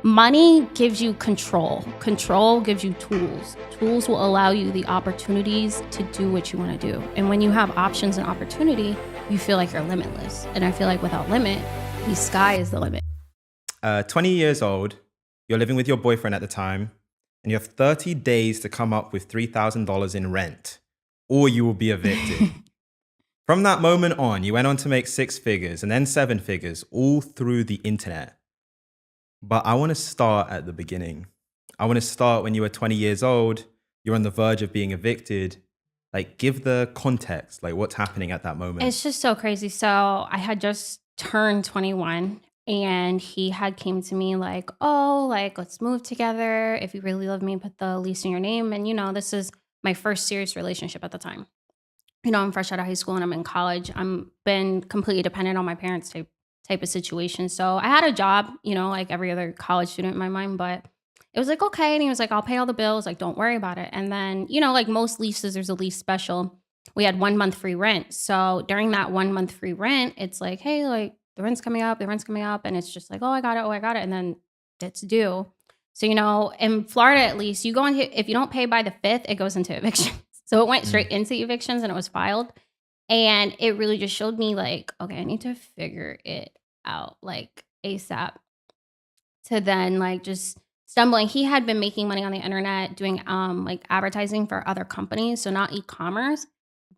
Money gives you control. Control gives you tools. Tools will allow you the opportunities to do what you want to do. And when you have options and opportunity, you feel like you're limitless. And I feel like without limit, the sky is the limit. 20 years old, you're living with your boyfriend at the time, and you have 30 days to come up with $3,000 in rent, or you will be evicted. From that moment on, you went on to make 6 figures and then 7 figures, all through the internet. But I want to start at the beginning. I want to start when you were 20 years old, you're on the verge of being evicted. Like, give the context, like what's happening at that moment. It's just so crazy. So I had just turned 21 and he had came to me like, oh, like, let's move together. If you really love me, put the lease in your name. And, this is my first serious relationship at the time. I'm fresh out of high school and I'm in college. I'm been completely dependent on my parents type of situation. So I had a job, like every other college student in my mind, but it was like, okay. And he was like, I'll pay all the bills. Like, don't worry about it. And then, like most leases, there's a lease special. We had 1 month free rent. So during that 1 month free rent, it's like, hey, like the rent's coming up. And it's just like, oh, I got it. And then it's due. So, in Florida, at least you go into, if you don't pay by the 5th, it goes into eviction. So it went straight into evictions and it was filed. And it really just showed me like, okay, I need to figure it out like ASAP. To then like just stumbling. He had been making money on the internet doing like advertising for other companies. So not e-commerce,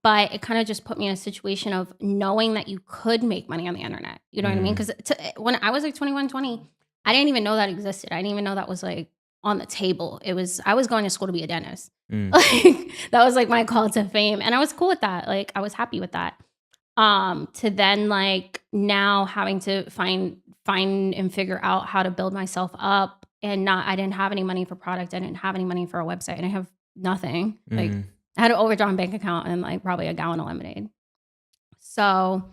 but it kind of just put me in a situation of knowing that you could make money on the internet. You know what I mean? Because when I was like 21, 20, I didn't even know that existed. I didn't even know that was like on the table. I was going to school to be a dentist. Like that was like my call to fame. And I was cool with that. Like I was happy with that. To then like now having to find and figure out how to build myself up and I didn't have any money for product. I didn't have any money for a website. I didn't have nothing. Like I had an overdrawn bank account and like probably a gallon of lemonade. So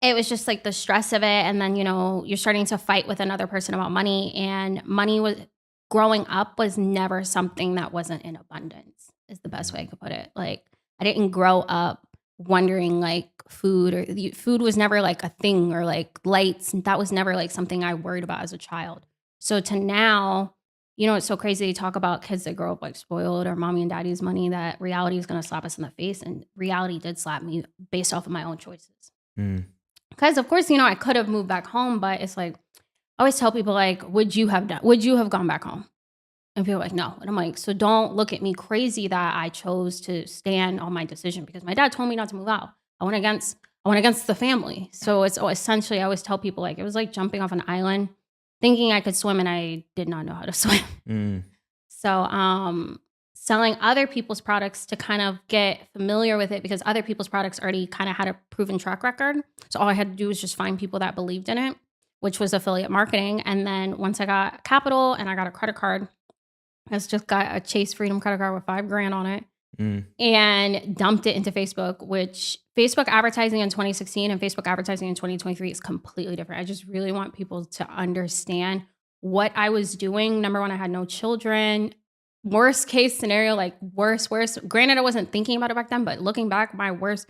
it was just like the stress of it. And then, you're starting to fight with another person about money, and money was growing up was never something that wasn't in abundance is the best way I could put it. Like I didn't grow up wondering like food was never like a thing, or like lights. That was never like something I worried about as a child. So to now, it's so crazy to talk about kids that grow up like spoiled or mommy and daddy's money, that reality is going to slap us in the face. And reality did slap me based off of my own choices. Because of course, I could have moved back home, but it's like, I always tell people like, would you have gone back home? And people are like, no. And I'm like, so don't look at me crazy that I chose to stand on my decision, because my dad told me not to move out. I went against the family. So it's essentially, I always tell people like, it was like jumping off an island thinking I could swim, and I did not know how to swim. So selling other people's products to kind of get familiar with it, because other people's products already kind of had a proven track record. So all I had to do was just find people that believed in it, which was affiliate marketing. And then once I got capital and I got a credit card, I just got a Chase Freedom credit card with $5,000 on it and dumped it into Facebook, which Facebook advertising in 2016 and Facebook advertising in 2023 is completely different. I just really want people to understand what I was doing. Number one, I had no children. Worst case scenario, like worse. Granted, I wasn't thinking about it back then, but looking back, my worst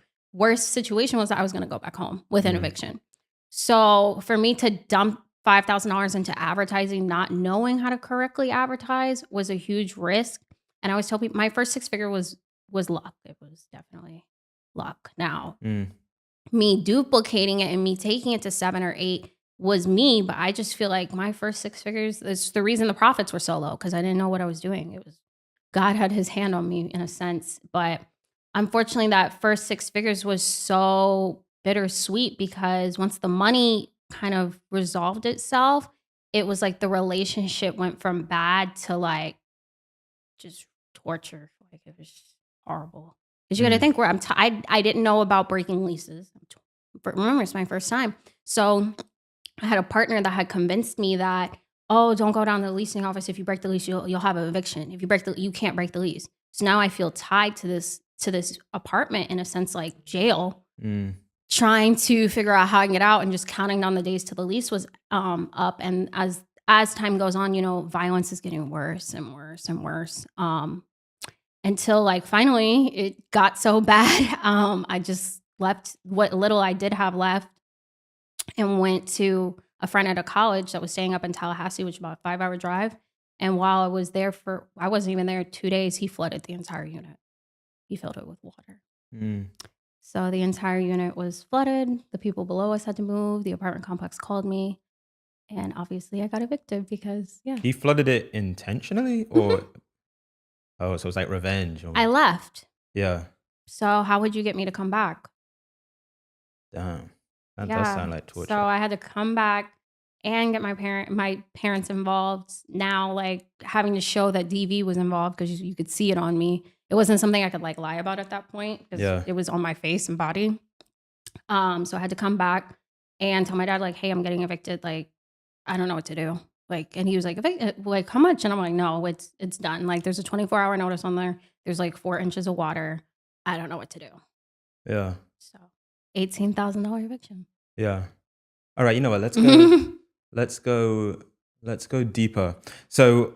situation was that I was going to go back home with an eviction. So for me to dump $5,000 into advertising, not knowing how to correctly advertise, was a huge risk. And I always tell people my first 6 figure was luck. It was definitely luck. Now, me duplicating it and me taking it to 7 or 8 was me, but I just feel like my first 6 figures is the reason the profits were so low, because I didn't know what I was doing. It was God had his hand on me in a sense. But unfortunately, that first 6 figures was so bittersweet, because once the money kind of resolved itself, it was like the relationship went from bad to like just torture. Like it was horrible. Because you got to think where I didn't know about breaking leases. Remember, it's my first time. So I had a partner that had convinced me that, oh, don't go down to the leasing office. If you break the lease, you'll have an eviction. If you can't break the lease. So now I feel tied to this apartment in a sense, like jail. Trying to figure out how I can get out and just counting down the days till the lease was up. And as time goes on, violence is getting worse and worse and worse. Until like finally it got so bad. I just left what little I did have left and went to a friend at a college that was staying up in Tallahassee, which is about a 5-hour drive. And while I wasn't even there 2 days, he flooded the entire unit. He filled it with water. Mm. So the entire unit was flooded. The people below us had to move. The apartment complex called me. And obviously I got evicted because, yeah. He flooded it intentionally, Mhm. or oh, so it's like revenge I almost. left. Yeah. So how would you get me to come back? Damn. That does Yeah. sound like So torture. I had to come back and get my parents involved. Now, like having to show that DV was involved because you could see it on me. It wasn't something I could like lie about at that point because Yeah. it was on my face and body. So I had to come back and tell my dad like, "Hey, I'm getting evicted. Like, I don't know what to do." Like, and he was like, "Like, how much?" And I'm like, "No, it's done. Like, there's a 24-hour notice on there. There's like 4 inches of water. I don't know what to do." Yeah. So, $18,000 eviction. Yeah. All right, you know what? Mhm. Let's go let's go deeper. So,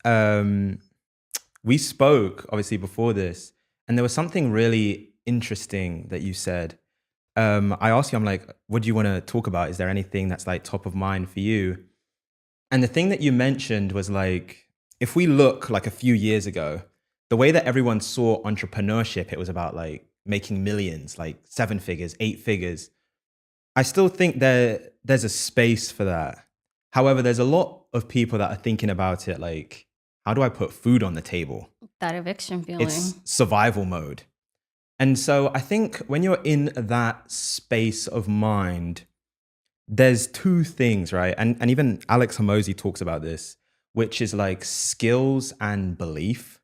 um we spoke obviously before this, and there was something really interesting that you said. I asked you, I'm like, what do you want to talk about? Is there anything that's like top of mind for you? And the thing that you mentioned was like, if we look like a few years ago, the way that everyone saw entrepreneurship, it was about like making millions, like 7 figures, 8 figures. I still think there's a space for that. However, there's a lot of people that are thinking about it like, how do I put food on the table? That eviction It's feeling. survival mode. And so I think when you're in that space of mind, there's two things, right? And even Alex Hormozy talks about this, which is like skills and belief.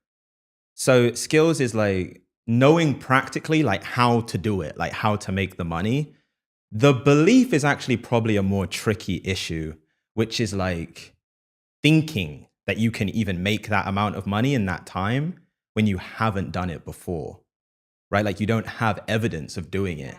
So skills is like knowing practically like how to do it, like how to make the money. The belief is actually probably a more tricky issue, which is like thinking that you can even make that amount of money in that time when you haven't done it before, right? Like you don't have evidence of doing it.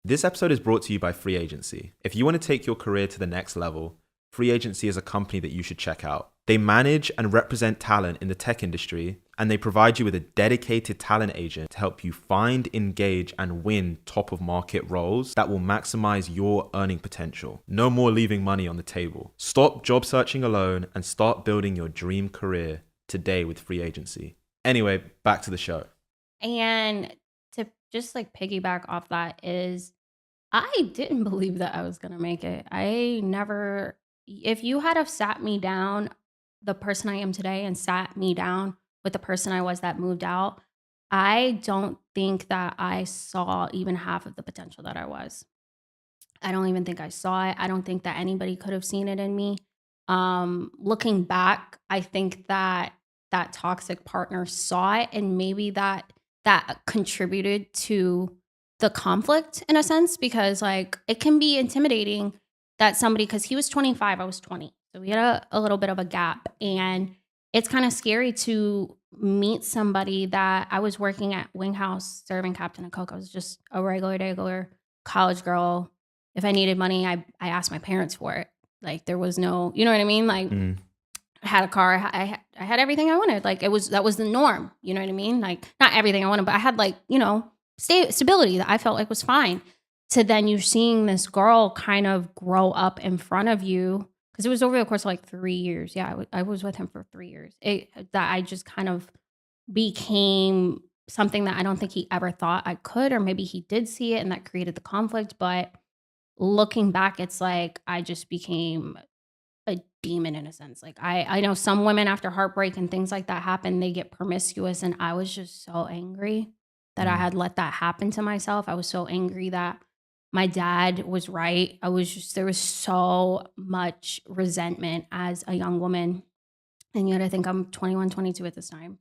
This episode is brought to you by Free Agency. If you want to take your career to the next level, Free Agency is a company that you should check out. They manage and represent talent in the tech industry, and they provide you with a dedicated talent agent to help you find, engage, and win top of market roles that will maximize your earning potential. No more leaving money on the table. Stop job searching alone and start building your dream career today with Free Agency. Anyway, back to the show. And to just like piggyback off that is I didn't believe that I was gonna make it. I never if you had have sat me down, the person I am today, and sat me down with the person I was that moved out, I don't think that I saw even half of the potential that I was. I don't even think I saw it. I don't think that anybody could have seen it in me. Looking back, I think that that toxic partner saw it, and maybe that contributed to the conflict in a sense because like it can be intimidating that somebody because he was 25, I was 20. So we had a little bit of a gap. And it's kind of scary to meet somebody that I was working at Wing House serving Captain and Coke. I was just a regular college girl. If I needed money, I asked my parents for it. Like there was no, you know what I mean? Like Mm, I had a car, I had everything I wanted. Like that was the norm. You know what I mean? Like not everything I wanted, but I had like stability that I felt like was fine. To then you seeing this girl kind of grow up in front of you because it was over the course of like 3 years. Yeah, I was with him for 3 years. That I just kind of became something that I don't think he ever thought I could, or maybe he did see it and that created the conflict. But looking back, it's like I just became a demon in a sense. Like I know some women after heartbreak and things like that happen, they get promiscuous, and I was just so angry that I mm, had let that happen to myself. I was so angry that my dad was right. I was just there was so much resentment as a young woman. And yet I think I'm 21, 22 at this time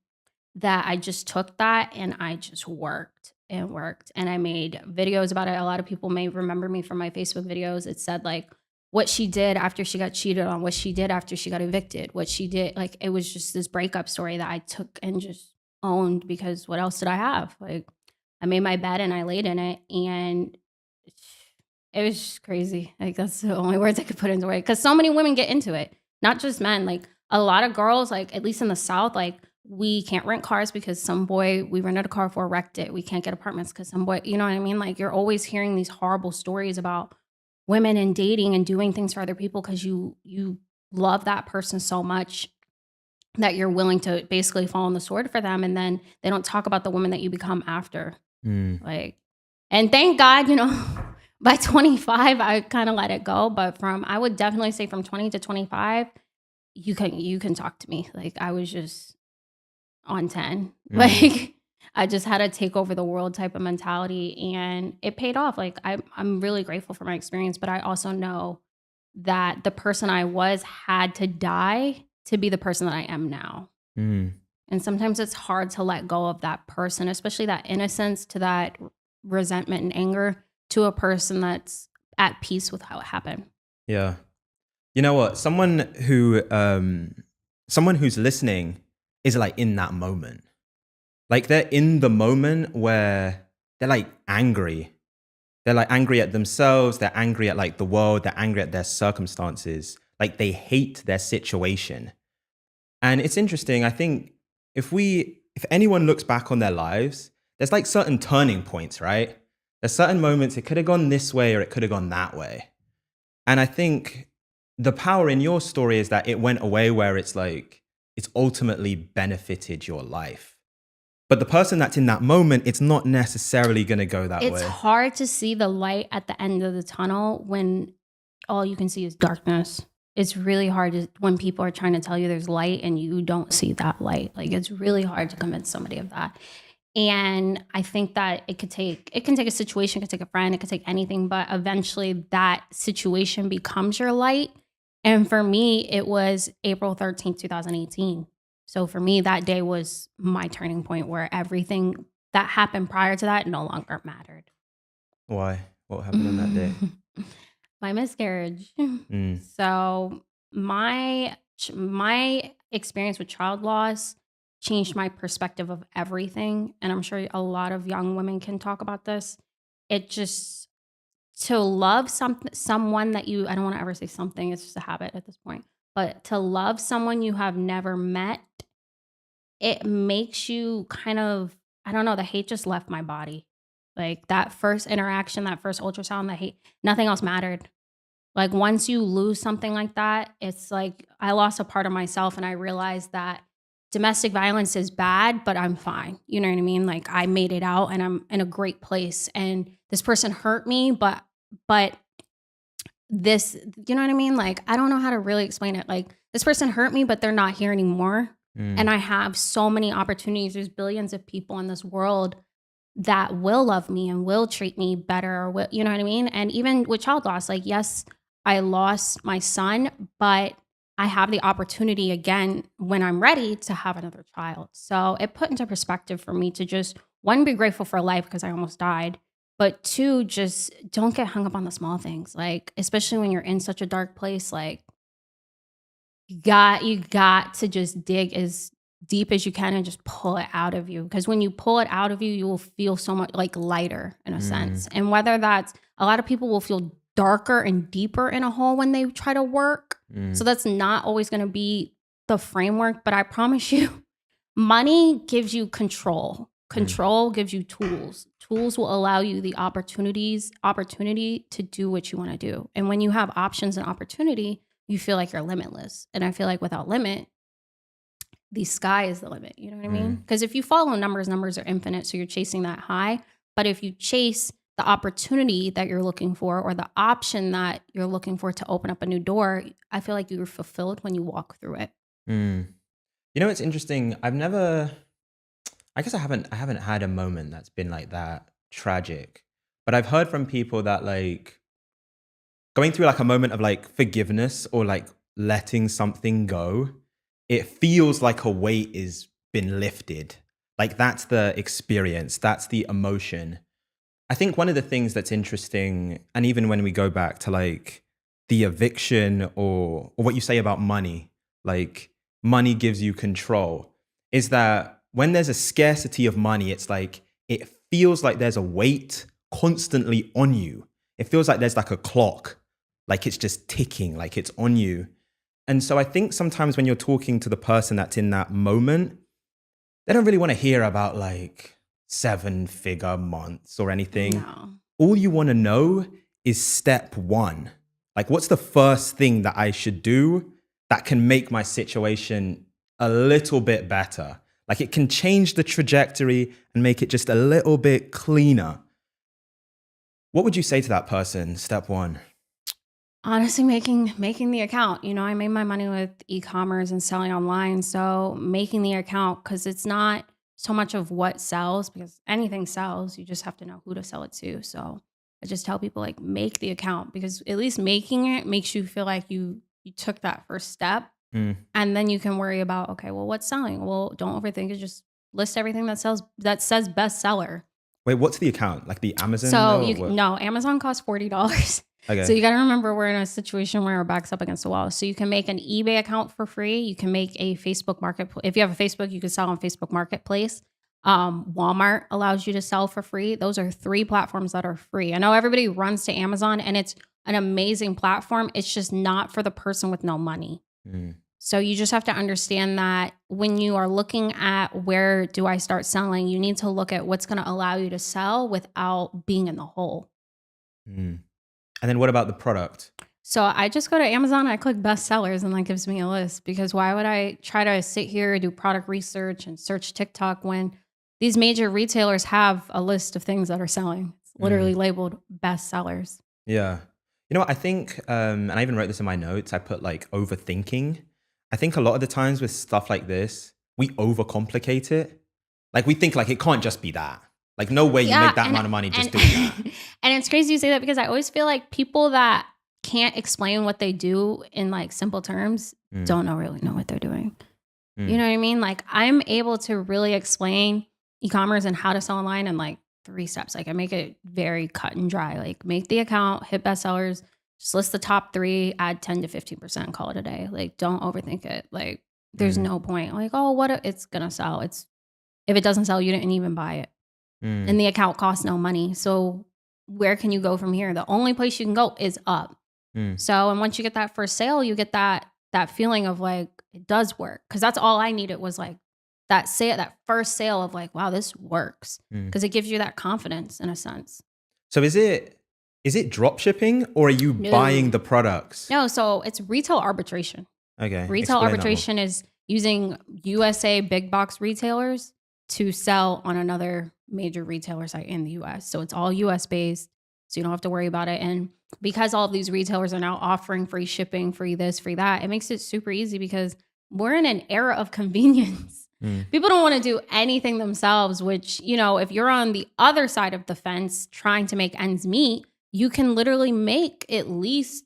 that I just took that and I just worked and worked and I made videos about it. A lot of people may remember me from my Facebook videos. It said like what she did after she got cheated on, what she did after she got evicted, what she did. Like it was just this breakup story that I took and just owned because what else did I have? Like I made my bed and I laid in it and it was just crazy. Like that's the only words I could put into it. Cause so many women get into it, not just men. Like a lot of girls, like at least in the South, like we can't rent cars because some boy we rented a car for wrecked it. We can't get apartments because some boy, you know what I mean? Like you're always hearing these horrible stories about women and dating and doing things for other people because you love that person so much that you're willing to basically fall on the sword for them, and then they don't talk about the woman that you become after. Mm. Like, and thank God, by 25, I kind of let it go. But I would definitely say from 20 to 25, you can talk to me. Like I was just on 10. Mm. Like I just had a take over the world type of mentality, and it paid off. Like I'm really grateful for my experience, but I also know that the person I was had to die to be the person that I am now. Mm. And sometimes it's hard to let go of that person, especially that innocence to that resentment and anger to a person that's at peace with how it happened. Yeah. You know what? Someone who's listening is like in that moment. Like they're in the moment where they're like angry. They're like angry at themselves. They're angry at like the world. They're angry at their circumstances. Like they hate their situation. And it's interesting. I think if anyone looks back on their lives, there's like certain turning points, right? There's certain moments it could have gone this way or it could have gone that way. And I think the power in your story is that it went away where it's like it's ultimately benefited your life. But the person that's in that moment, it's not necessarily going to go that It's way. hard to see the light at the end of the tunnel when all you can see is darkness. It's really hard when people are trying to tell you there's light and you don't see that light. Like it's really hard to convince somebody of that. And I think that it can take a situation, it could take a friend, it could take anything, but eventually that situation becomes your light. And for me, it was April 13th, 2018. So for me, that day was my turning point where everything that happened prior to that no longer mattered. Why? What happened on that day? My miscarriage. Mm. So my experience with child loss changed my perspective of everything, and I'm sure a lot of young women can talk about this. It just to love someone that you I don't want to ever say something, it's just a habit at this point. But to love someone you have never met, it makes you kind of I don't know, the hate just left my body. Like that first interaction, that first ultrasound, the hate, nothing else mattered. Like, once you lose something like that, it's like I lost a part of myself and I realized that domestic violence is bad, but I'm fine. You know what I mean? Like I made it out and I'm in a great place. And this person hurt me, but this, you know what I mean? Like I don't know how to really explain it. Like this person hurt me, but they're not here anymore. And Mm. I have so many opportunities. There's billions of people in this world that will love me and will treat me better or will, you know what I mean? And even with child loss, like yes, I lost my son, but I have the opportunity again when I'm ready to have another child. So it put into perspective for me to just one be grateful for life because I almost died, but two just don't get hung up on the small things. Like especially when you're in such a dark place, like you got to just dig as deep as you can and just pull it out of you. Because when you pull it out of you, you will feel so much like lighter in a Mm. sense. And whether that's a lot of people will feel darker and deeper in a hole when they try to work. So Mm. that's not always going to be the framework. But I promise you, money gives you control. Mm. Control gives you tools. Tools will allow you the opportunity to do what you want to do. And when you have options and opportunity, you feel like you're limitless. And I feel like without limit, the sky is the limit. You know what I mean? Mm. Because if you follow numbers, numbers are infinite. So you're chasing that high. But if you chase the opportunity that you're looking for or the option that you're looking for to open up a new door, I feel like you're fulfilled when you walk through it. Mm. You know, it's interesting. I guess I haven't had a moment that's been like that tragic. But I've heard from people that like going through like a moment of like forgiveness or like letting something go, it feels like a weight is been lifted. Like that's the experience, that's the emotion. I think one of the things that's interesting, and even when we go back to like the eviction or what you say about money, like money gives you control, is that when there's a scarcity of money, it's like it feels like there's a weight constantly on you. It feels like there's like a clock, like it's just ticking, like it's on you. And so I think sometimes when you're talking to the person that's in that moment, they don't really want to hear about like 7-figure months or anything. No. All you want to know is step one? Like, what's the first thing that I should do that can make my situation a little bit better? Like, it can change the trajectory and make it just a little bit cleaner. What would you say to that person, step one? Honestly, making the account. I made my money with e-commerce and selling online, so making the account, because it's not so much of what sells, because anything sells. You just have to know who to sell it to. So I just tell people, like, make the account, because at least making it makes you feel like you took that first step, Mm. and then you can worry about, okay, well, what's selling? Well, don't overthink it. Just list everything that sells, that says bestseller. Wait, what's the account? Like the Amazon So though, or you what? no, Amazon costs $40. So Okay. you got to remember, we're in a situation where our back's up against the wall. So you can make an eBay account for free. You can make a Facebook marketplace. If you have a Facebook, you can sell on Facebook Marketplace. Walmart allows you to sell for free. Those are 3 platforms that are free. I know everybody runs to Amazon, and it's an amazing platform. It's just not for the person with no money. Mm. So you just have to understand that when you are looking at where do I start selling, you need to look at what's going to allow you to sell without being in the hole. Mm. And then what about the product? So I just go to Amazon, I click bestsellers, and that gives me a list, because why would I try to sit here and do product research and search TikTok when these major retailers have a list of things that are selling? It's literally Mm. labeled bestsellers. Yeah. You know what? I think, and I even wrote this in my notes, I put like overthinking. I think a lot of the times with stuff like this, we overcomplicate it. Like we think like it can't just be that. Like no way you Yeah, make that and amount of money just and doing that. and it's crazy you say that, because I always feel like people that can't explain what they do in, like, simple terms Mm. don't really know what they're doing. You Mm. know what I mean? Like, I'm able to really explain e-commerce and how to sell online in, like, 3 steps. Like, I make it very cut and dry. Like, make the account, hit bestsellers, just list the top 3, add 10 to 15%, call it a day. Like, don't overthink it. Like, there's Mm. no point. Like, oh, it's gonna sell. If it doesn't sell, you didn't even buy it. Mm. And the account costs no money. So where can you go from here? The only place you can go is up. Mm. So, and once you get that first sale, you get that feeling of, like, it does work. Because that's all I needed, was like that first sale of, like, wow, this works. Mm. Because it gives you that confidence in a sense. So is it drop shipping or are you buying No, the products? no. So it's retail arbitration. Okay, Retail explain that more. arbitration is using USA big box retailers to sell on another major retailer site in the US. So it's all US based. So you don't have to worry about it. And because all of these retailers are now offering free shipping, free this, free that, it makes it super easy, because we're in an era of convenience. Mm. People don't want to do anything themselves, which, if you're on the other side of the fence trying to make ends meet, you can literally make at least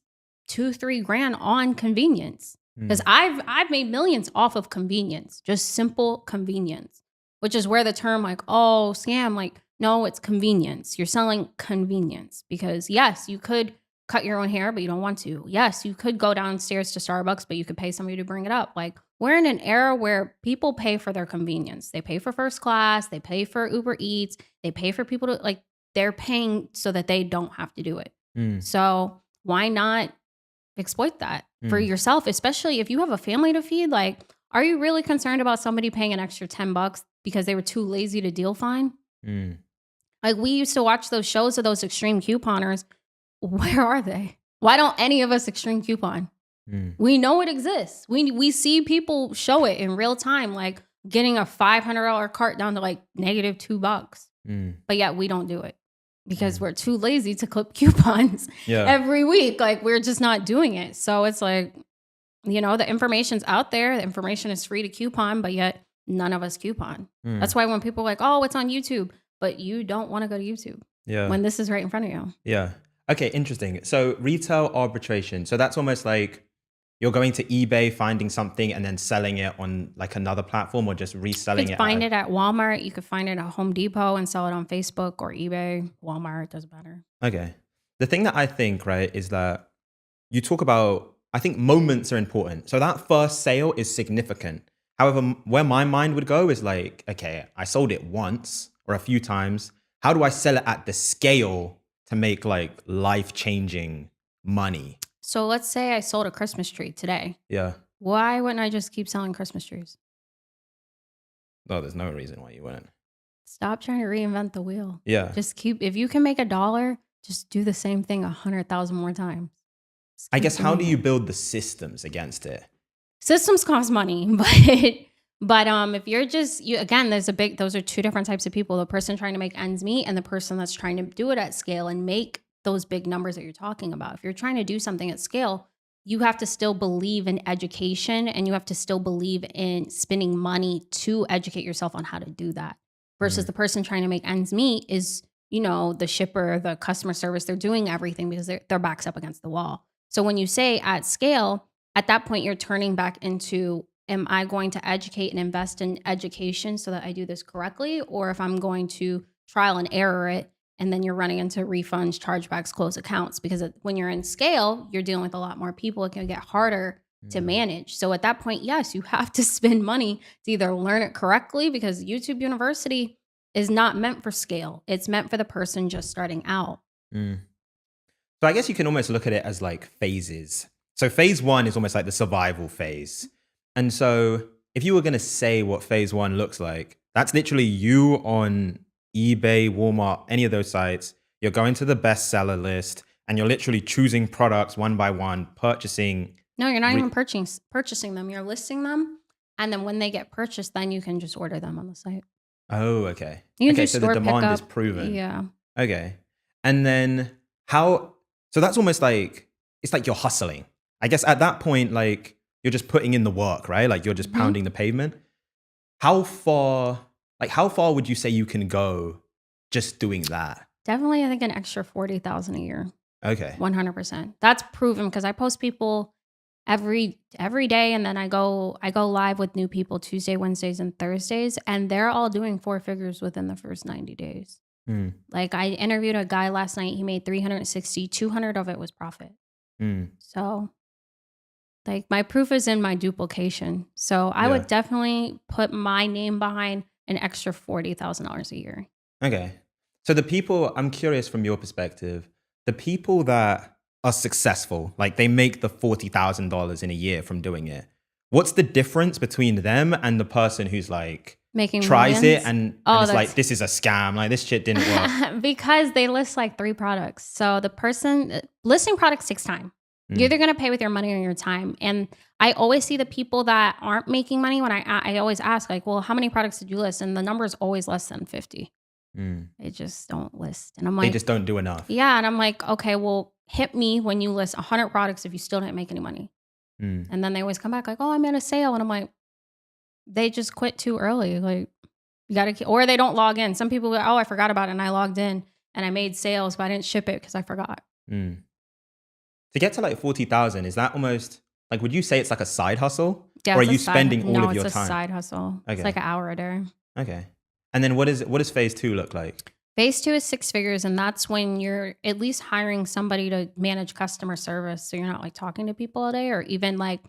2-3 grand on convenience. Because Mm. I've made millions off of convenience, just simple convenience, which is where the term, like, oh, scam, like, no, it's convenience. You're selling convenience, because yes, you could cut your own hair, but you don't want to. Yes, you could go downstairs to Starbucks, but you could pay somebody to bring it up. Like, we're in an era where people pay for their convenience. They pay for first class, they pay for Uber Eats, they pay for people to, like, they're paying so that they don't have to do it. Mm. So why not exploit that for Mm. yourself, especially if you have a family to feed? Like, are you really concerned about somebody paying an extra $10 because they were too lazy to deal fine? Mm. Like, we used to watch those shows of those extreme couponers. Where are they? Why don't any of us extreme coupon? Mm. We know it exists. We see people show it in real time, like getting a $500 cart down to, like, negative $2. Mm. But yet we don't do it because Mm. we're too lazy to clip coupons Yeah. every week. Like, we're just not doing it. So it's like, the information's out there. The information is free to coupon, but yet none of us coupon. Mm. That's why when people are like, oh, it's on YouTube, but you don't want to go to YouTube Yeah. when this is right in front of you. Yeah. Okay, interesting. So retail arbitration. So that's almost like you're going to eBay, finding something and then selling it on like another platform or just You reselling could it find it at Walmart. You could find it at Home Depot and sell it on Facebook or eBay. Walmart, doesn't matter. Okay. The thing that I think, right, is that you talk about, I think moments are important. So that first sale is significant. However, where my mind would go is like, okay, I sold it once or a few times. How do I sell it at the scale to make like life-changing money? So let's say I sold a Christmas tree today. Yeah. Why wouldn't I just keep selling Christmas trees? No, there's no reason why you wouldn't. Stop trying to reinvent the wheel. Yeah. If you can make $1, Just do the same thing 100,000 more times. Just I keep guess how do doing you it. build the systems against it? Systems cost money, but if you're just you again, there's a big those are two different types of people. The person trying to make ends meet and the person that's trying to do it at scale and make those big numbers that you're talking about. If you're trying to do something at scale, you have to still believe in education and you have to still believe in spending money to educate yourself on how to do that. Versus Mm, the person trying to make ends meet is, the shipper, the customer service, they're doing everything because their back's up against the wall. So when you say at scale, at that point you're turning back into, am I going to educate and invest in education so that I do this correctly, or if I'm going to trial and error it, and then you're running into refunds, chargebacks, closed accounts, because when you're in scale you're dealing with a lot more people. It can get harder to mm, manage. So at that point, yes, you have to spend money to either learn it correctly, because YouTube University is not meant for scale, it's meant for the person just starting out. mm. So I guess you can almost look at it as like phases. So phase one is almost like the survival phase. And so if you were going to say what phase one looks like, that's literally you on eBay, Walmart, any of those sites. You're going to the bestseller list and you're literally choosing products one by one, purchasing. No, you're not even Re- purchasing them. You're listing them, and then when they get purchased, then you can just order them on the site. oh, okay. You can do Okay. So the store demand is pickup. proven. Yeah, Okay. And then how, so that's almost like, it's like you're hustling. I guess at that point, like you're just putting in the work, right? Like you're just mhm. pounding the pavement. How far, like how far would you say you can go just doing that? Definitely, I think an extra 40,000 a year, Okay. 100%. That's proven because I post people every day, and then I go live with new people Tuesday, Wednesdays, and Thursdays, and they're all doing four figures within the first 90 days. Mm, Like, I interviewed a guy last night. He made 360, 200 of it was profit. mm, So, like, my proof is in my duplication. So, I yeah. would definitely put my name behind an extra $40,000 a year. Okay. So the people, I'm curious from your perspective, the people that are successful, like they make the $40,000 in a year from doing it. What's the difference between them and the person who's like Making tries it millions. and Oh, it's like that's this is a scam, like this shit didn't work. because they list like 3 products. So the person listing products takes time. You're Mm, either gonna pay with your money or your time. And I always see the people that aren't making money when I always ask like, "Well, how many products did you list?" And the number is always less than 50. mm. They just don't list. And I'm They like, just don't do enough. "Yeah." And I'm like, "Okay, well, hit me when you list 100 products if you still didn't make any money." Mm, And then they always come back like, "Oh, I made a sale." And I'm like, "They just quit too early." Like, you gotta, or they don't log in. Some people go, "Oh, I forgot about it and I logged in and I made sales, but I didn't ship it because I forgot." mm. To get to like 40,000, is that almost like, would you say it's like a side hustle Yeah, or are it's a you side. spending all No, of it's your a time? side hustle. It's like Okay. an hour a day. Okay. And then what does phase two look like? Phase two is 6 figures, and that's when you're at least hiring somebody to manage customer service. So you're not like talking to people all day, or even like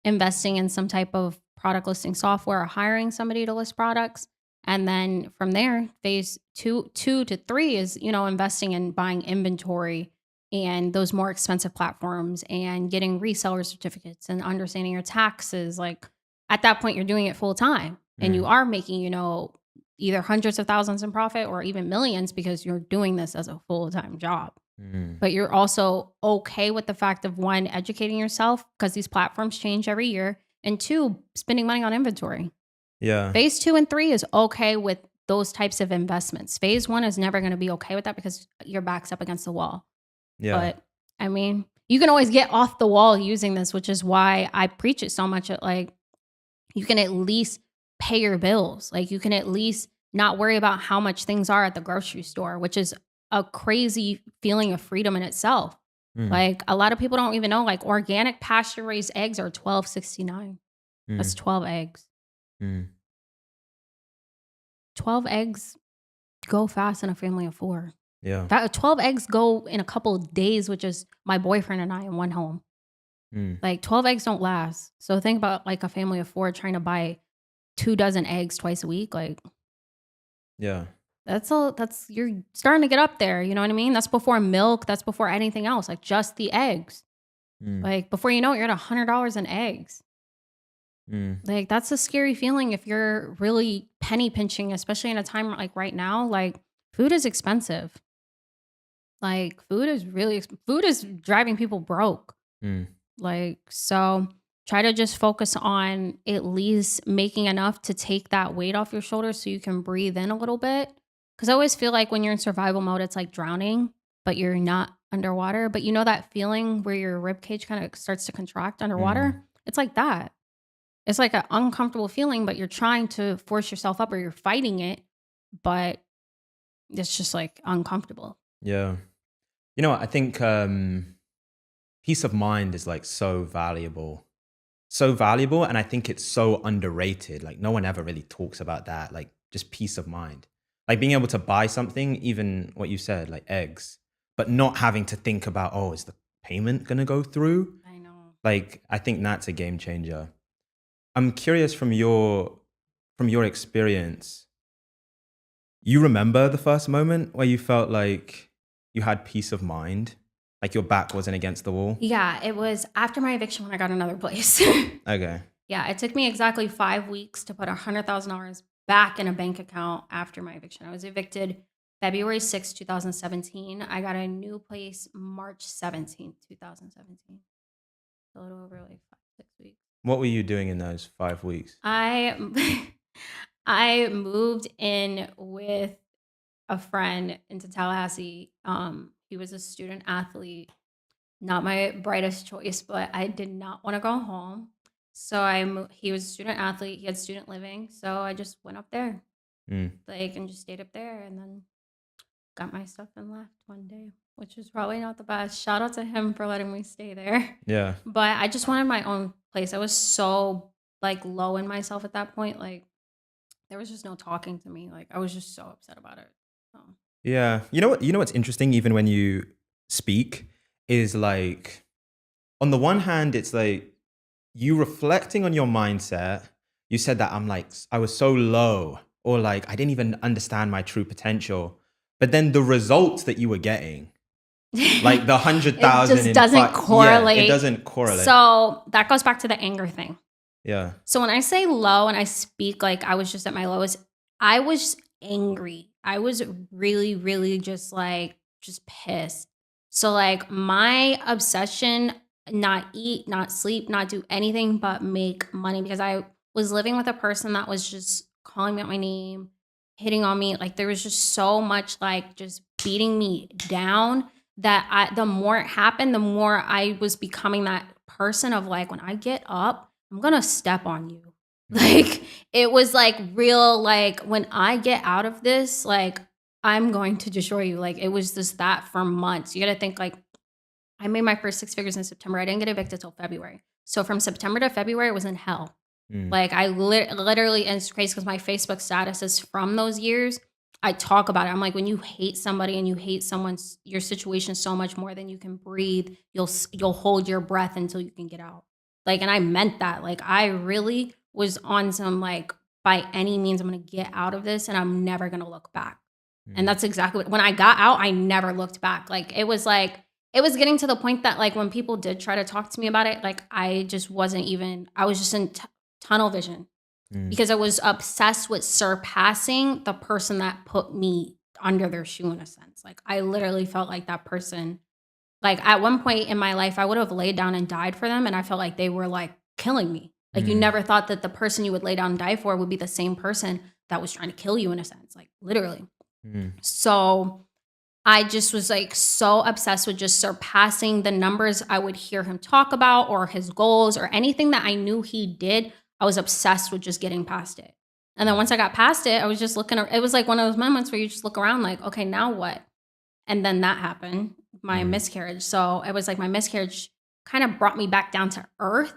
investing in some type of product listing software, or hiring somebody to list products. And then from there, phase two to three is, investing in buying inventory and those more expensive platforms and getting reseller certificates and understanding your taxes. Like at that point, you're doing it full time and you Mm, are making, either hundreds of thousands in profit or even millions because you're doing this as a full-time job. mm. But you're also okay with the fact of one, educating yourself because these platforms change every year, and two, spending money on inventory. Yeah. Phase two and three is okay with those types of investments. Phase one is never going to be okay with that because your back's up against the wall. Yeah. But I mean, you can always get off the wall using this, which is why I preach it so much. At like, you can at least pay your bills. Like you can at least not worry about how much things are at the grocery store, which is a crazy feeling of freedom in itself. Mm, Like a lot of people don't even know like organic pasture raised eggs are 12.69. That's mm, 12 eggs. mm. 12 eggs go fast in a family of 4. Yeah. That 12 eggs go in a couple of days, which is my boyfriend and I in one home. Mm, Like 12 eggs don't last. So think about like a family of 4 trying to buy 2 dozen eggs twice a week. Like yeah. that's you're starting to get up there, you know what I mean? That's before milk, that's before anything else, like just the eggs. Mm, Like before you know it, you're at $100 in eggs. mm. Like that's a scary feeling if you're really penny pinching, especially in a time like right now. Like food is expensive. Like, food is driving people broke. Mm, Like, so try to just focus on at least making enough to take that weight off your shoulders so you can breathe in a little bit. Cause I always feel like when you're in survival mode, it's like drowning, but you're not underwater. But you know that feeling where your rib cage kind of starts to contract mm. underwater? It's like that. It's like an uncomfortable feeling, but you're trying to force yourself up or you're fighting it, but it's just like uncomfortable. Yeah. You know what? I think peace of mind is like so valuable. So valuable. And I think it's so underrated. Like, no one ever really talks about that. Like, just peace of mind. Like, being able to buy something, even what you said, like eggs, but not having to think about, oh, is the payment going to go through? I know. Like, I think that's a game changer. I'm curious from your experience, you remember the first moment where you felt like you had peace of mind? Like your back wasn't against the wall? Yeah, it was after my eviction when I got another place. Okay. Yeah, it took me exactly 5 weeks to put $100,000 back in a bank account after my eviction. I was evicted February 6th, 2017. I got a new place March 17th, 2017. A little over like 5, 6 weeks. What were you doing in those 5 weeks? I I moved in with a friend into Tallahassee. He was a student athlete, not my brightest choice, but I did not want to go home. So he was a student athlete, he had student living, so I just went up there, Mm, like, and just stayed up there and then got my stuff and left one day, which was probably not the best. Shout out to him for letting me stay there. yeah. But I just wanted my own place. I was so like low in myself at that point. Like there was just no talking to me. Like I was just so upset about it. So. Yeah. You know what's interesting even when you speak is like on the one hand it's like you reflecting on your mindset. You said that I was so low or like I didn't even understand my true potential. But then the results that you were getting, like the It 100,000 just in doesn't five, yeah, it correlate. doesn't correlate. So that goes back to the anger thing. Yeah. So when I say low and I speak like I was just at my lowest, I was angry. I was really, really just pissed. So like my obsession, not eat, not sleep, not do anything but make money because I was living with a person that was just calling me out my name, hitting on me. Like there was just so much like just beating me down that the more it happened, the more I was becoming that person of like when I get up, I'm gonna step on you. Mm, Like it was like real, like when I get out of this, like I'm going to destroy you. Like it was just that for months. You gotta think like I made my first 6 figures in September. I didn't get evicted till February. So from September to February, it was in hell. mm, Like literally, and it's crazy because my Facebook status is from those years. I talk about it. I'm like, when you hate somebody and you hate someone's your situation so much more than you can breathe, you'll hold your breath until you can get out. Like, and I meant that. Like, I really was on some like, by any means, I'm gonna get out of this, and I'm never gonna look back. And mm, that's exactly when I got out. I never looked back. Like it was getting to the point that like when people did try to talk to me about it, like I just wasn't even. I was just in tunnel vision mm, because I was obsessed with surpassing the person that put me under their shoe in a sense. Like I literally felt like that person, like at one point in my life, I would have laid down and died for them. And I felt like they were like killing me. Like you mm, never thought that the person you would lay down and die for would be the same person that was trying to kill you in a sense, like literally. mm, So I just was like so obsessed with just surpassing the numbers I would hear him talk about or his goals or anything that I knew he did. I was obsessed with just getting past it. And then once I got past it, I was just looking, it was like one of those moments where you just look around like, okay, now what? And then that happened, my mm, miscarriage. So it was like my miscarriage kind of brought me back down to earth.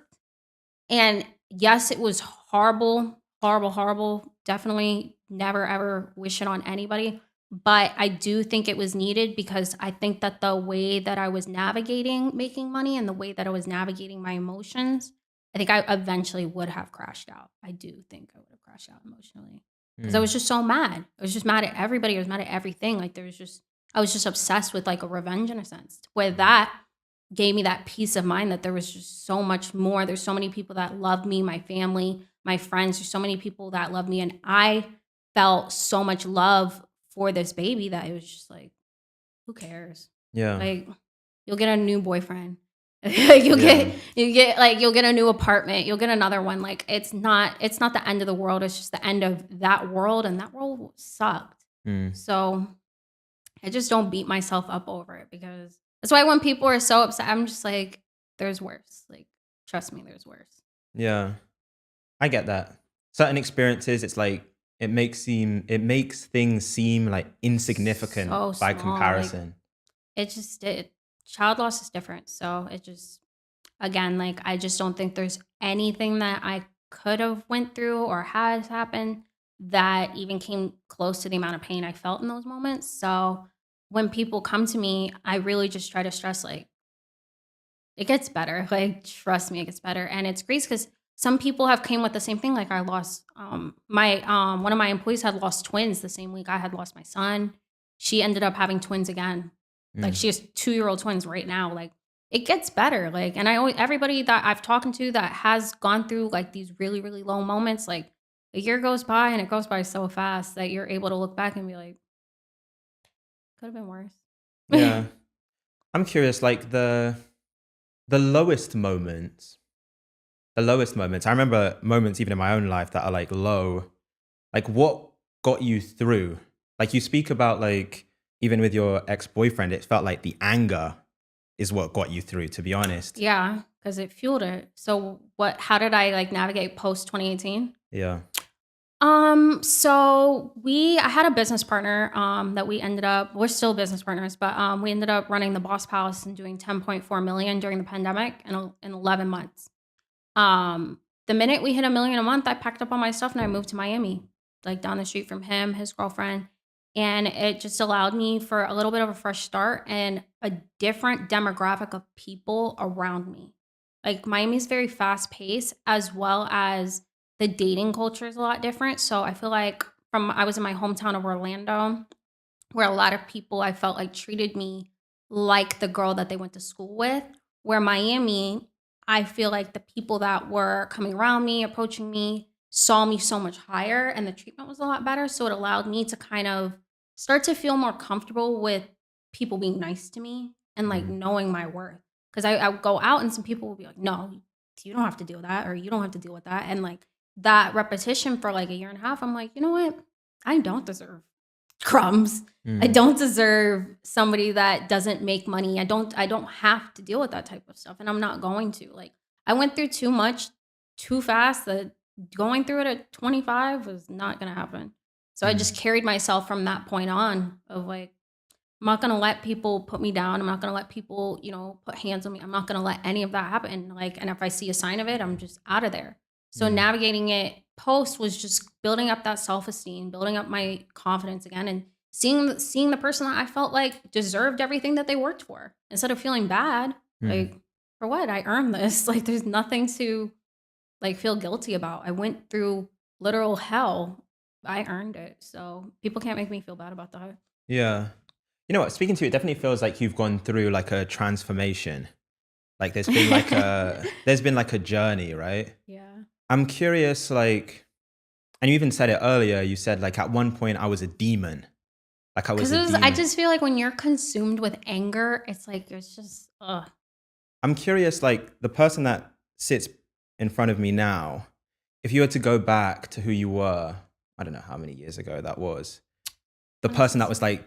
And yes, it was horrible, horrible, horrible. Definitely never ever wish it on anybody. But I do think it was needed because I think that the way that I was navigating making money and the way that I was navigating my emotions, I think I eventually would have crashed out. I do think I would have crashed out emotionally because I mm, was just so mad. I was just mad at everybody. I was mad at everything. Like I was just obsessed with like a revenge in a sense. Where that gave me that peace of mind that there was just so much more. There's so many people that love me, my family, my friends. There's so many people that love me. And I felt so much love for this baby that it was just like, who cares? Yeah. Like, you'll get a new boyfriend. Like, Yeah. you'll get a new apartment. You'll get another one. Like, it's not the end of the world. It's just the end of that world, and that world sucked. Mm. So I just don't beat myself up over it because that's why when people are so upset, I'm just like, there's worse. Like, trust me, there's worse. Yeah. I get that. Certain experiences, it's like it makes things seem like insignificant So by small. Like, comparison. it child loss is different. So it just again, like, I just don't think there's anything that I could have went through or has happened that even came close to the amount of pain I felt in those moments. So when people come to me, I really just try to stress like it gets better. Like, trust me, it gets better. And it's great because some people have came with the same thing. Like, I lost my one of my employees had lost twins the same week I had lost my son. She ended up having twins again. Like, Mm. she has 2-year-old twins right now. Like, it gets better. Like, and I always everybody that I've talked to that has gone through like these really, really low moments, like a year goes by and it goes by so fast that you're able to look back and be like, could have been worse. Yeah. I'm curious, like the lowest moments, the lowest moments. I remember moments even in my own life that are like low. Like what got you through? Like you speak about like even with your ex-boyfriend, it felt like the anger is what got you through, to be honest. Yeah, because it fueled it. So how did I like navigate post 2018? Yeah. So I had a business partner, that we're still business partners, but we ended up running the Boss Palace and doing 10.4 million during the pandemic in 11 months. The minute we hit a million a month, I packed up all my stuff and I moved to Miami, like down the street from him, his girlfriend. And it just allowed me for a little bit of a fresh start and a different demographic of people around me. Like, Miami's very fast paced, as well as the dating culture is a lot different. So I feel like I was in my hometown of Orlando, where a lot of people I felt like treated me like the girl that they went to school with. Where Miami, I feel like the people that were coming around me, approaching me, saw me so much higher and the treatment was a lot better. So it allowed me to kind of start to feel more comfortable with people being nice to me and like Mm. knowing my worth. Cause I would go out and some people would be like, no, you don't have to deal with that or you don't have to deal with that. And like that repetition for like a year and a half, I'm like, you know what? I don't deserve crumbs. I Mm. don't deserve somebody that doesn't make money. I don't have to deal with that type of stuff and I'm not going to. Like, I went through too much too fast that going through it at 25 was not going to happen. So I Mm. just carried myself from that point on of like I'm not gonna let people put me down. I'm not gonna let people, put hands on me. I'm not gonna let any of that happen. Like, and if I see a sign of it, I'm just out of there. So Mm. navigating it post was just building up that self-esteem, building up my confidence again, and seeing the person that I felt like deserved everything that they worked for. Instead of feeling bad, Mm. like, for what? I earned this. Like, there's nothing to like feel guilty about. I went through literal hell. I earned it. So people can't make me feel bad about that. Yeah. You know what? Speaking to you, it definitely feels like you've gone through like a transformation. Like there's been like a journey, right? Yeah. I'm curious, like, and you even said it earlier. You said like at one point I was a demon. Like I was Because a I demon. just feel like when you're consumed with anger, it's like it's just ugh. I'm curious, like the person that sits in front of me now, if you were to go back to who you were, I don't know how many years ago that was, the person Honestly, that was so like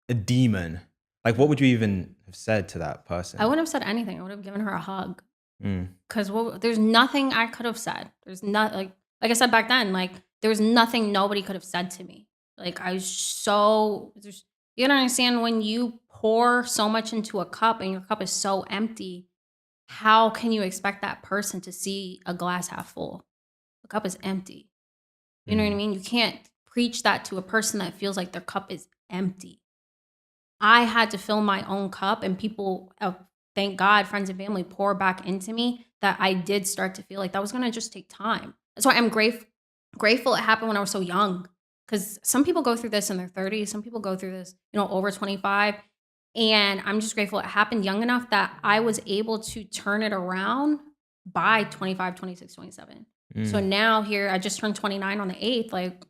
a demon, like what would you even have said to that I person? wouldn't have said anything. I would have given her a hug. Mm. Because there's nothing I could have said. There's not like I said back then. Like, there was nothing nobody could have said to me. Like, I was so you don't understand when you pour so much into a cup and your cup is so empty. How can you expect that person to see a glass half full? The cup is empty. You know what I Mm. mean? You can't preach that to a person that feels like their cup is empty. I had to fill my own cup, and people, thank God, friends and family pour back into me that I did start to feel like that was gonna just take time. That's why I'm grateful it happened when I was so young. Because some people go through this in their 30s, some people go through this, over 25. And I'm just grateful it happened young enough that I was able to turn it around by 25, 26, 27. So Mm. now here, I just turned 29 on the 8th. Like,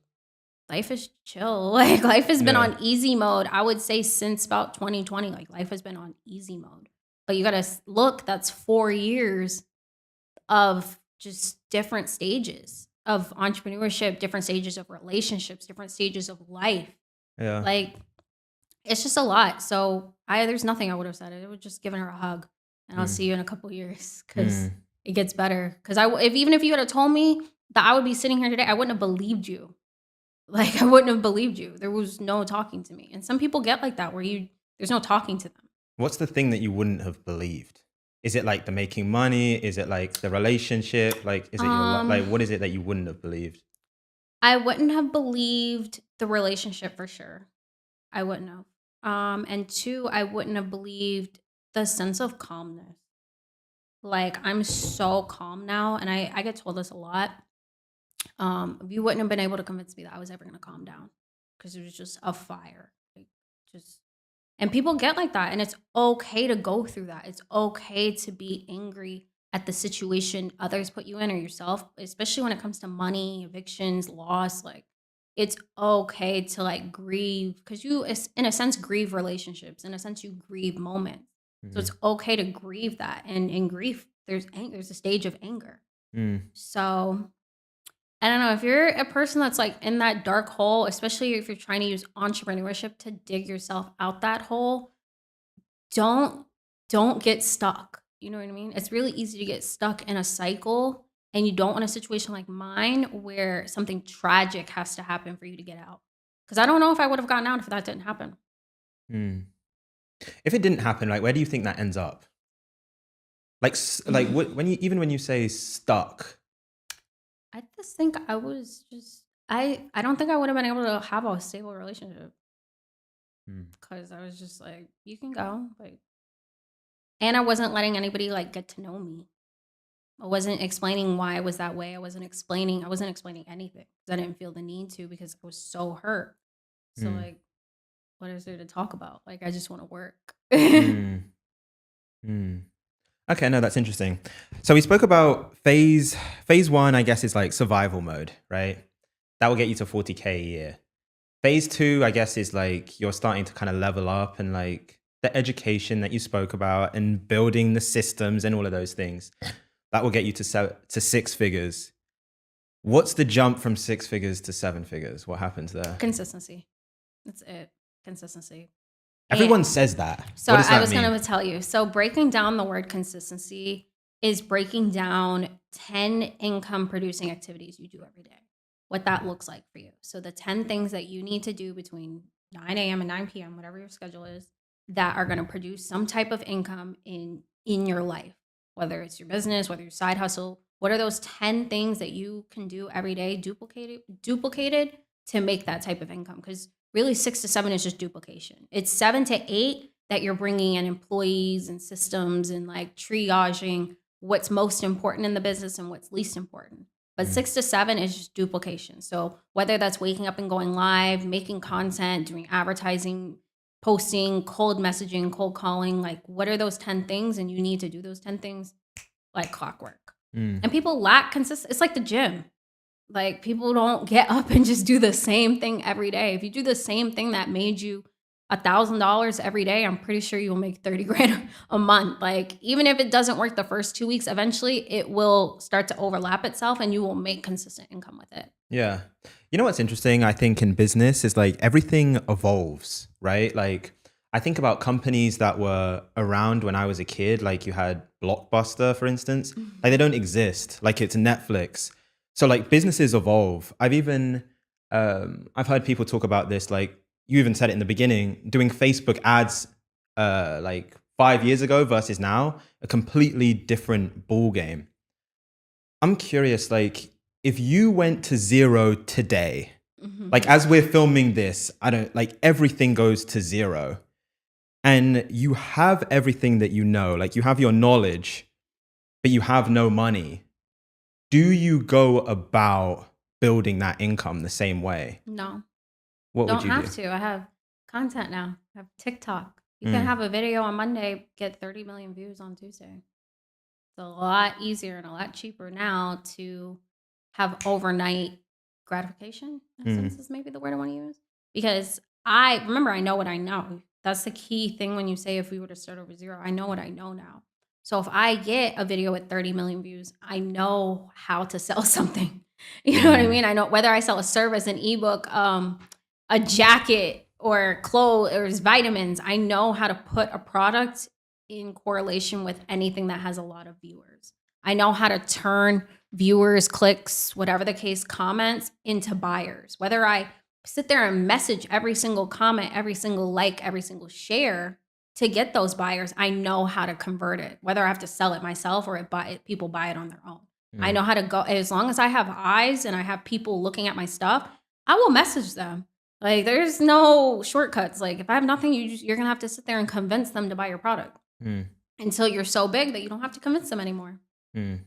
life is chill. Like life has been Yeah. on easy mode. I would say since about 2020, like life has been on easy mode. But you gotta look, that's 4 years of just different stages of entrepreneurship, different stages of relationships, different stages of life. Yeah. Like it's just a lot. So there's nothing I would have said. I would just given her a hug, and I'll see Mm. you in a couple years because Mm. it gets better. Because even if you had told me that I would be sitting here today, I wouldn't have believed you. Like I wouldn't have believed you. There was no talking to me, and some people get like that where there's no talking to them. What's the thing that you wouldn't have believed? Is it like the making money? Is it like the relationship? Like, is it Um, like, what is it that you wouldn't have believed? I wouldn't have believed the relationship for sure. I wouldn't have. And two, I wouldn't have believed the sense of calmness. Like I'm so calm now, and I get told this a lot. You wouldn't have been able to convince me that I was ever gonna calm down because it was just a fire. Like just and people get like that, and it's okay to go through that. It's okay to be angry at the situation others put you in or yourself, especially when it comes to money, evictions, loss. Like, it's okay to like grieve because in a sense, grieve relationships. In a sense, you grieve moments. So it's Mm. okay to grieve that. And in grief, there's a stage of anger. Mm. So I don't know if you're a person that's like in that dark hole, especially if you're trying to use entrepreneurship to dig yourself out that hole, don't don't get stuck. You know what I mean? It's really easy to get stuck in a cycle and you don't want a situation like mine where something tragic has to happen for you to get out. Cuz I don't know if I would have gotten out if that didn't happen. Mm. If it didn't happen, like, where do you think that ends up? Like, like when you even when you say stuck. I just think I was just I don't think I would have been able to have a stable relationship Mm. cuz I was just like you can go like and I wasn't letting anybody like get to know me. I wasn't explaining why I was that way. I wasn't explaining anything because I didn't feel the need to because I was so hurt. So Mm. like, what is there to talk about? Like, I just want to work. Mm. Mm. Okay, no, that's interesting. So we spoke about phase one, I guess, is like survival mode, right? That will get you to 40K a year. Phase two, I guess, is like you're starting to kind of level up and like the education that you spoke about and building the systems and all of those things. That will get you to six figures. What's the jump from six figures to seven figures? What happens there? Consistency. That's it. Consistency. And Everyone says that. so What does I that was mean? going to tell you. So breaking down the word consistency is breaking down 10 income producing activities you do every day. What that looks like for you. So the 10 things that you need to do between 9 a.m. and 9 p.m., whatever your schedule is, that are going to produce some type of income in your life. Whether it's your business, whether your side hustle, what are those 10 things that you can do every day duplicated to make that type of income? Cuz really 6 to 7 is just duplication. It's 7 to 8 that you're bringing in employees and systems and like triaging what's most important in the business and what's least important. But Mm. 6 to 7 is just duplication. So whether that's waking up and going live, making content, doing advertising, posting, cold messaging, cold calling, like what are those 10 things? And you need to do those 10 things like clockwork. Mm. And people lack consistency. It's like the gym. Like people don't get up and just do the same thing every day. If you do the same thing that made you $1,000 every day, I'm pretty sure you'll make 30 grand a month. Like even if it doesn't work the first 2 weeks, eventually it will start to overlap itself and you will make consistent income with it. Yeah. You know what's interesting, I think, in business is like everything evolves, right? Like I think about companies that were around when I was a kid, like you had Blockbuster, for instance. Like they don't exist. Like it's Netflix. So like businesses evolve. I've heard people talk about this, like you even said it in the beginning, doing Facebook ads like 5 years ago versus now, a completely different ball game. I'm curious, like, if you went to zero today, like Mhm. as we're filming this, I don't like everything goes to zero and you have everything that you know, like you have your knowledge, but you have no money. Do you go about building that income the same way? No, What would don't you do? have to. I have content now. I have TikTok. You can Mm. have a video on Monday, get 30 million views on Tuesday. It's a lot easier and a lot cheaper now to have overnight gratification, in a sense, Mm. is maybe the word I want to use. Because I remember, I know what I know. That's the key thing when you say, if we were to start over zero, I know what I know now. So if I get a video with 30 million views, I know how to sell something. You know what I Mm. mean? I know whether I sell a service, an ebook, a jacket, or clothes, or vitamins. I know how to put a product in correlation with anything that has a lot of viewers. I know how to turn viewers, clicks, whatever the case, comments into buyers. Whether I sit there and message every single comment, every single like, every single share to get those buyers, I know how to convert it. Whether I have to sell it myself or people buy it on their own. I Mm. know how to go, as long as I have eyes and I have people looking at my stuff, I will message them. Like, there's no shortcuts. Like, if I have nothing, you're gonna have to sit there and convince them to buy your product Mm. until you're so big that you don't have to convince them anymore. Mm.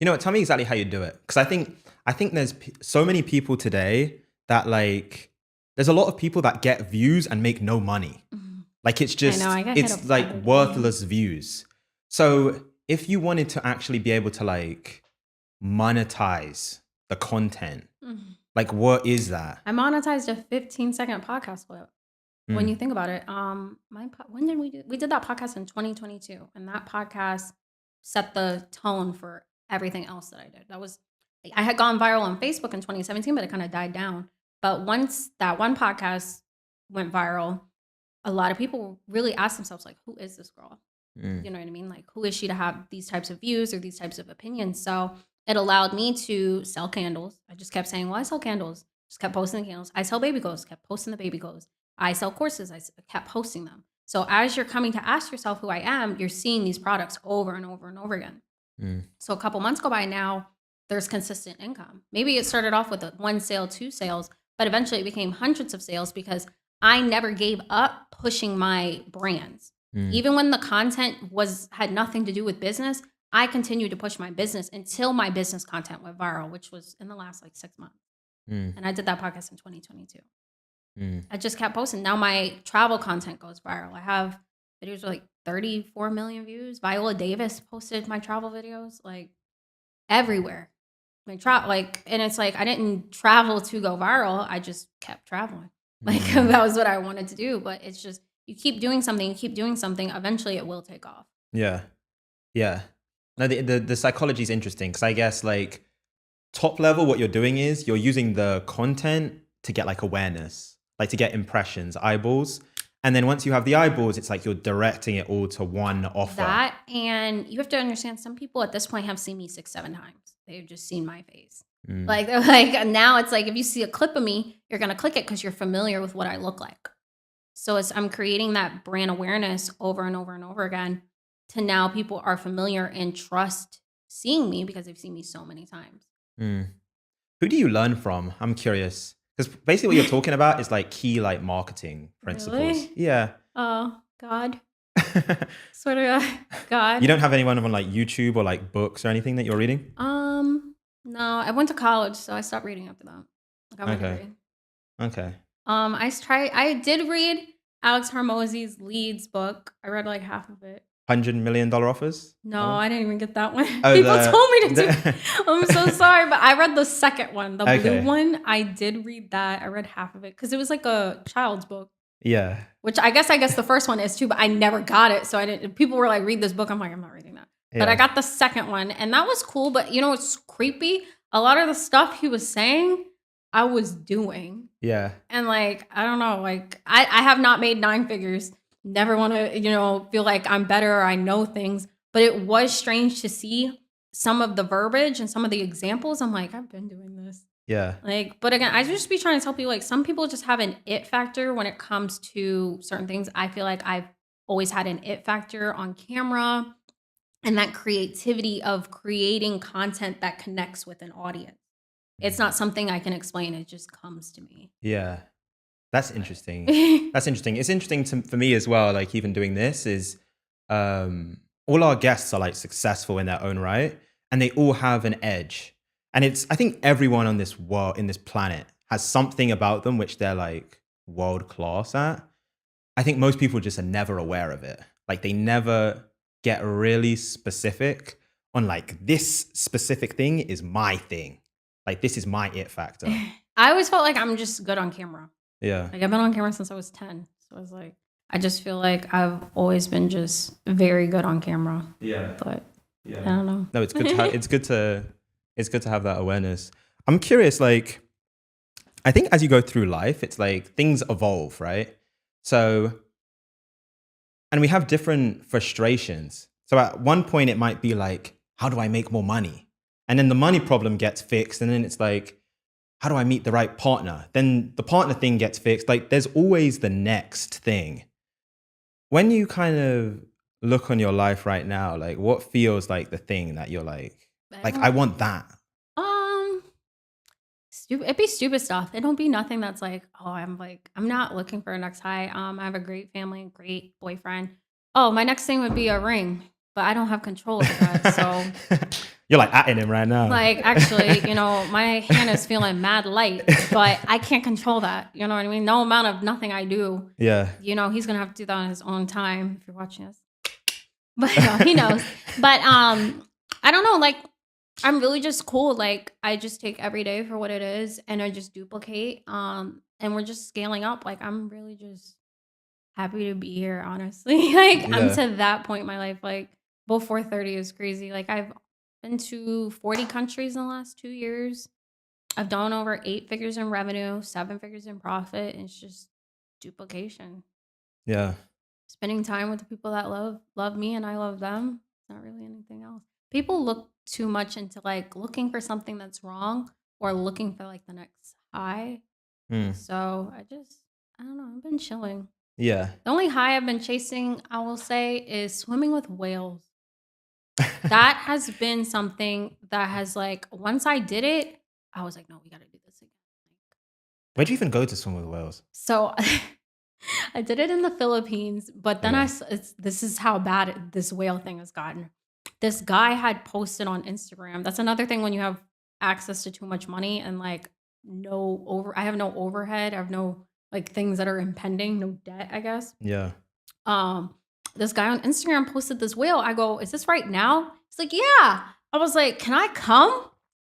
You know what? Tell me exactly how you do it, because I think there's so many people today that like there's a lot of people that get views and make no money. Mhm. Like I know, I get hit it's up like every day. worthless views. So if you wanted to actually be able to like monetize the content, Mhm. like what is that? I monetized a 15-second podcast clip. When you Mm. think about it, when did we did that podcast in 2022, and that podcast set the tone for everything else that I did. That was I had gone viral on Facebook in 2017, but it kind of died down. But once that one podcast went viral, a lot of people really asked themselves, like, who is this girl? Mm. You know what I mean? Like, who is she to have these types of views or these types of opinions? So it allowed me to sell candles. I just kept saying, well, I sell candles. Just kept posting the candles. I sell baby clothes. Kept posting the baby clothes. I sell courses. Kept posting them. So as you're coming to ask yourself who I am, you're seeing these products over and over and over again. Mm. So a couple months go by now, there's consistent income. Maybe it started off with one sale, two sales, but eventually it became hundreds of sales because I never gave up pushing my brands. Mm. Even when the content had nothing to do with business, I continued to push my business until my business content went viral, which was in the last like 6 months. Mm. And I did that podcast in 2022. Mm. I just kept posting. Now my travel content goes viral. I have videos with like 34 million views. Viola Davis posted my travel videos like everywhere. And it's like I didn't travel to go viral. I just kept traveling. Like Mm. that was what I wanted to do. But it's just you keep doing something, eventually it will take off. Yeah. Yeah. No, the psychology is interesting, because I guess like top level, what you're doing is you're using the content to get like awareness, like to get impressions, eyeballs. And then once you have the eyeballs, it's like you're directing it all to one offer. That, and you have to understand, some people at this point have seen me 6, 7 times. They've just seen my face. Mm. Like they're like, now it's like if you see a clip of me, you're gonna click it because you're familiar with what I look like. So I'm creating that brand awareness over and over and over again to now people are familiar and trust seeing me because they've seen me so many times. Mm. Who do you learn from? I'm curious. Because basically what you're talking about is like key like marketing principles. Really? Yeah. Oh, God. Sort of God. You don't have anyone on like YouTube or like books or anything that you're reading? No, I went to college, so I stopped reading after that. I got my Okay. degree. Okay. I did read Alex Hormozy's Leads book. I read like half of it. $100 million offers? No, That one? I didn't even get that one. Oh, People told me to do. the I'm so sorry, but I read the second one, the blue Okay. one. I did read that. I read half of it because it was like a child's book, Yeah. which I guess the first one is too, but I never got it. So I didn't. People were like, "Read this book." I'm like, I'm not reading that. But I Yeah. got the second one, and that was cool. But you know, it's creepy. A lot of the stuff he was saying, I was doing. Yeah. And like, I don't know, like I have not made 9 figures. Never want to, feel like I'm better or I know things. But it was strange to see some of the verbiage and some of the examples. I'm like, I've been doing this. Yeah. Like, but again, I just be trying to tell people, like, some people just have an it factor when it comes to certain things. I feel like I've always had an it factor on camera and that creativity of creating content that connects with an audience. It's not something I can explain. It just comes to me. Yeah. That's interesting. But That's interesting. It's interesting for me as well, like even doing this is all our guests are like successful in their own right, and they all have an edge. And I think everyone on this world, in this planet, has something about them which they're like world class at. I think most people just are never aware of it. Like they never get really specific on like this specific thing is my thing. Like, this is my it factor. I always felt like I'm just good on camera. Yeah. Like I've been on camera since I was 10. So I was like, I just feel like I've always been just very good on camera. Yeah. But I Yeah. don't know. No, it's good to have, it's good to have that awareness. I'm curious, like, I think as you go through life, it's like things evolve, right? So, and we have different frustrations. So at one point it might be like, how do I make more money? And then the money problem gets fixed. And then it's like, how do I meet the right partner? Then the partner thing gets fixed. Like there's always the next thing. When you kind of look on your life right now, like what feels like the thing that you're I like, I don't want that. um stupid it'd be stupid stuff. It don't be nothing that's like, I'm not looking for a next high. I have a great family, great boyfriend. Oh, my next thing would be a ring, but I don't have control over that. So You're like atting him right now. like actually, my hand is feeling mad light, but I can't control that. You know what I mean? No amount of nothing I do, Yeah. he's gonna have to do that on his own time if you're watching this. But he knows. But I don't know, like I'm really just cool. Like I just take every day for what it is and I just duplicate. And we're just scaling up. Like I'm really just happy to be here, honestly. Like I'm Yeah. to that point in my life. Like before 30 is crazy. Like I've been to 40 countries in the last 2 years. I've done over 8 figures in revenue, 7 figures in profit. And it's just duplication. Yeah. Spending time with the people that love me and I love them. It's not really anything else. People look too much into like looking for something that's wrong or looking for like the next high. Mm. So I don't know. I've been chilling. Yeah. The only high I've been chasing, I will say, is swimming with whales. That has been something that has like once I did it, I was like, no, we got to do this again. Where'd you even go to swim with whales? So I did it in the Philippines, but then Okay. this is how bad this whale thing has gotten. This guy had posted on Instagram. That's another thing when you have access to too much money and like I have no overhead. I have no like things that are impending, no debt, I guess. Yeah. Um, this guy on Instagram posted this whale. I go, is this right now? He's like, yeah. I was like, can I come?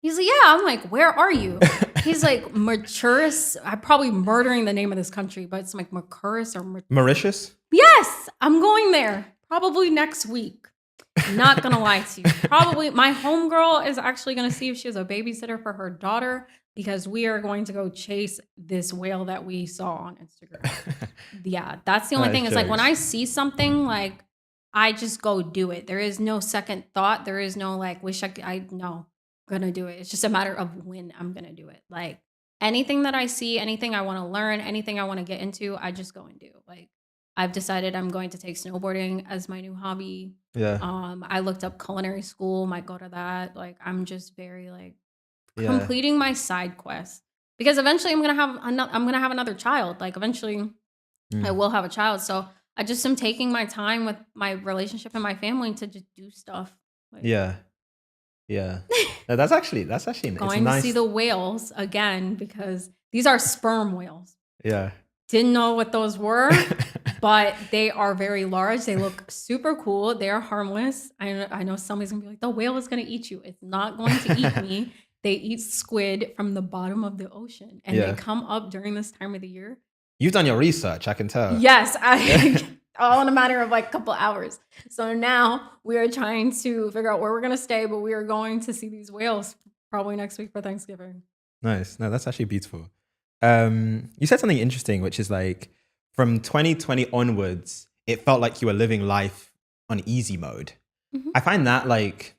He's like, yeah. I'm like, where are you? He's like, Mauritius. I'm probably murdering the name of this country, but it's like Mauritius or Mauritius? Yes, I'm going there probably next week. Not gonna lie to you. Probably my homegirl is actually gonna see if she has a babysitter for her daughter because we are going to go chase this whale that we saw on Instagram. Yeah, that's the only That is thing is like when jokes. I see something, like I just go do it. There is no second thought. There is no like wish I no, gonna do it. It's just a matter of when I'm gonna do it. Like anything that I see, anything I want to learn, anything I want to get into, I just go and do. Like I've decided I'm going to take snowboarding as my new hobby. Yeah. I looked up culinary school, might go to that. Like I'm just very like Yeah. completing my side quest because eventually I'm gonna have another child. Like eventually I Mm. will have a child. So I just am taking my time with my relationship and my family to just do stuff. Like Yeah. Yeah. No, it's going to see nice. the whales again because these are sperm whales. Yeah. Didn't know what those were, but they are very large. They look super cool. They are harmless. I know somebody's gonna be like, the whale is gonna eat you. It's not going to eat me. They eat squid from the bottom of the ocean and they Yeah. come up during this time of the year. You've done your research, I can tell. Yes, I all in a matter of like a couple hours. So now we are trying to figure out where we're gonna stay, but we are going to see these whales probably next week for Thanksgiving. Nice. No, that's actually beautiful. You said something interesting, which is like from 2020 onwards, it felt like you were living life on easy mode. Mhm. I find that like